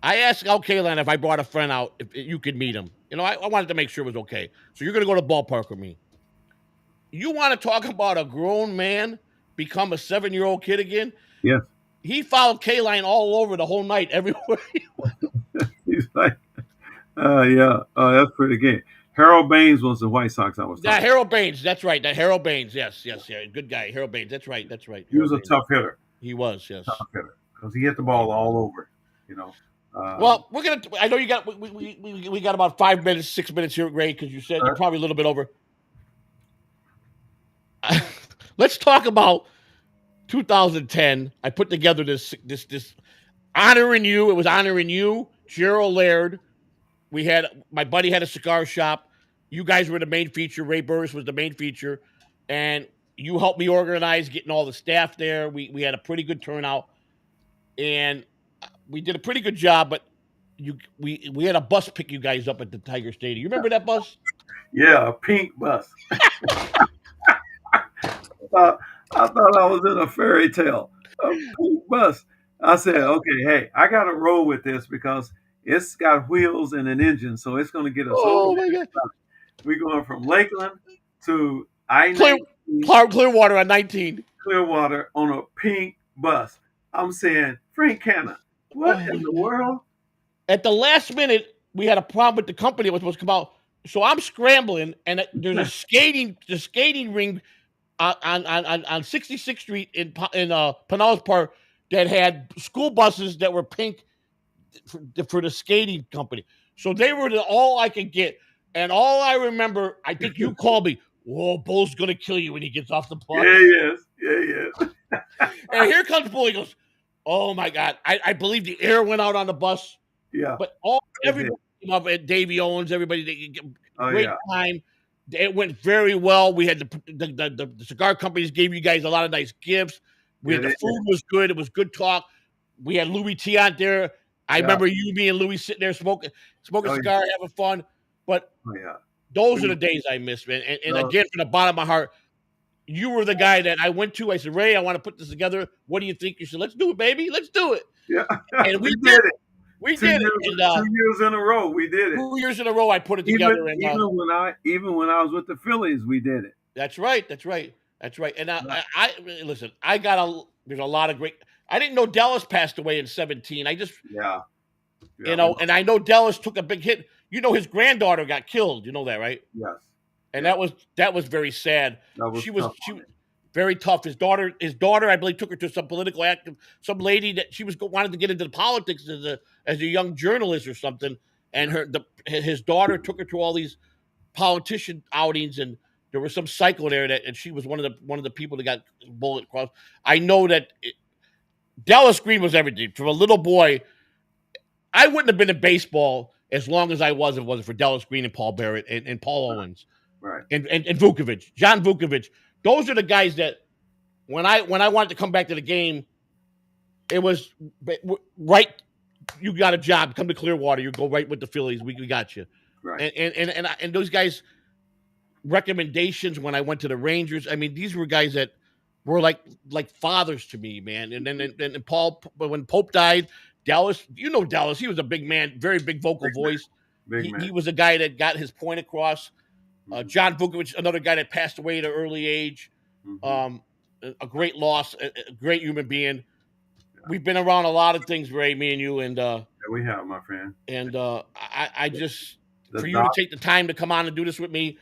I asked L. if I brought a friend out, if you could meet him. I wanted to make sure it was okay. So you're going to go to the ballpark with me. You want to talk about a grown man become a 7-year-old kid again? Yes. He followed Line all over the whole night, everywhere. He's like, yeah. That's pretty good. Harold Baines was the White Sox I was talking That about. Harold Baines, that's right. That Harold Baines, yes, yeah, good guy, Harold Baines. That's right. He was Harold a Baines. tough hitter. He was, yes. Tough hitter. Because he hit the ball all over, you know. Well, we're gonna. I know you got. We got about 5 minutes, 6 minutes here, Ray, because you said you're probably a little bit over. Let's talk about 2010. I put together this honoring you. It was honoring you, Gerald Laird. My buddy had a cigar shop. You guys were the main feature. Ray Burris was the main feature, and you helped me organize getting all the staff there. We had a pretty good turnout, and we did a pretty good job. But we had a bus pick you guys up at the Tiger Stadium. You remember that bus? Yeah, a pink bus. I thought I was in a fairy tale. A pink bus. I said, okay, hey, I got to roll with this because it's got wheels and an engine, so it's going to get us over Oh there. my God! We're going from Lakeland to I Clear, 19 Clearwater on 19. Clearwater on a pink bus. I'm saying, Frank Canna, what Oh in my the God! world? At the last minute, we had a problem with the company that was supposed to come out. So I'm scrambling, and there's the skating ring on 66th Street in Pinellas Park that had school buses that were pink for the skating company. So they were all I could get. And all I remember, I think you called me, whoa, Bull's going to kill you when he gets off the bus. Yeah, yes. Yeah, yes. And here comes Bull. He goes, oh my God. I believe the air went out on the bus. Yeah. But It did. everybody came up, and Davey Owens, everybody, Oh, great yeah. time. It went very well. We had the cigar companies gave you guys a lot of nice gifts. Yeah, The they food did. was good. It was good talk. We had Louis T out there. I Yeah. remember you, me, and Louis sitting there smoking Oh, a yeah. cigar, having fun. But Oh, yeah. those are the days I miss, man. And No, again, from the bottom of my heart, you were the guy that I went to. I said, Ray, I want to put this together. What do you think? You said, let's do it, baby. Let's do it. yeah. And we We did it. We Two did years, it. And 2 years in a row, we did it. 2 years in a row, I put it together. And Even when I was with the Phillies, we did it. that's right. That's right. That's right. And I listen. There's a lot of great. I didn't know Dallas passed away in 17. I just, Yeah. and I know Dallas took a big hit. You know, his granddaughter got killed. You know that, right? Yes. And that was very sad. That was She was tough on it. very tough. His daughter, I believe, took her to some political active, some lady that she wanted to get into the politics as a young journalist or something. And his daughter took her to all these politician outings, and there was some cycle there and she was one of the people that got bullet crossed. I know that Dallas Green was everything. From a little boy, I wouldn't have been in baseball as long as I was if it wasn't for Dallas Green and Paul Barrett and Paul Owens. Right. And Vukovich, John Vukovich. Those are the guys that when I wanted to come back to the game, it was right. You got a job. Come to Clearwater. You go right with the Phillies. We got you. Right. And those guys' recommendations when I went to the Rangers. I mean, these were guys that were like fathers to me, man. And then Paul, when Pope died, Dallas. You know Dallas. He was a big man, very big vocal voice. Big man. He was a guy that got his point across. John Vukovich, another guy that passed away at an early age. A great loss, a great human being. We've been around a lot of things, Ray, me and you, and Yeah, we have, my friend. And I just for you doc- to take the time to come on and do this with me,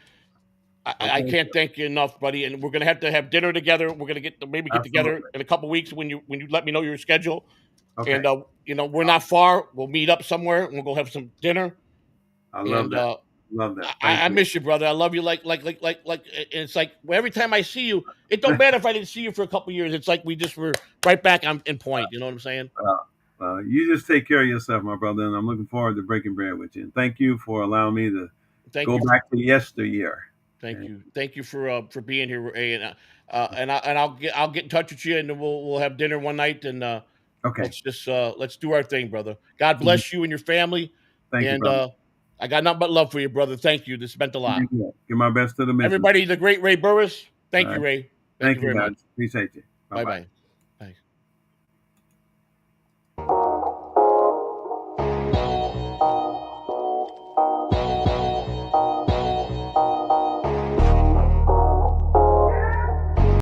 I can't thank you enough, buddy. And we're gonna have to have dinner together. We're gonna get together in a couple weeks when you let me know your schedule. Okay. And we're not far. We'll meet up somewhere and we'll go have some dinner. I love that. Love that. I miss you, brother. I love you like. And it's like every time I see you, it don't matter if I didn't see you for a couple of years. It's like we just were right back in point. You know what I'm saying? You just take care of yourself, my brother, and I'm looking forward to breaking bread with you. And thank you for allowing me to go back to yesteryear. Thank you for being here, Ray. And I'll get in touch with you, and we'll have dinner one night, and okay. Let's do our thing, brother. God bless you and your family. Thank you, brother. I got nothing but love for you, brother. Thank you. This meant a lot. Give my best to the mission. Everybody, the great Ray Burris. Thank you, Ray. Thank you very guys. much. Appreciate you. Bye-bye.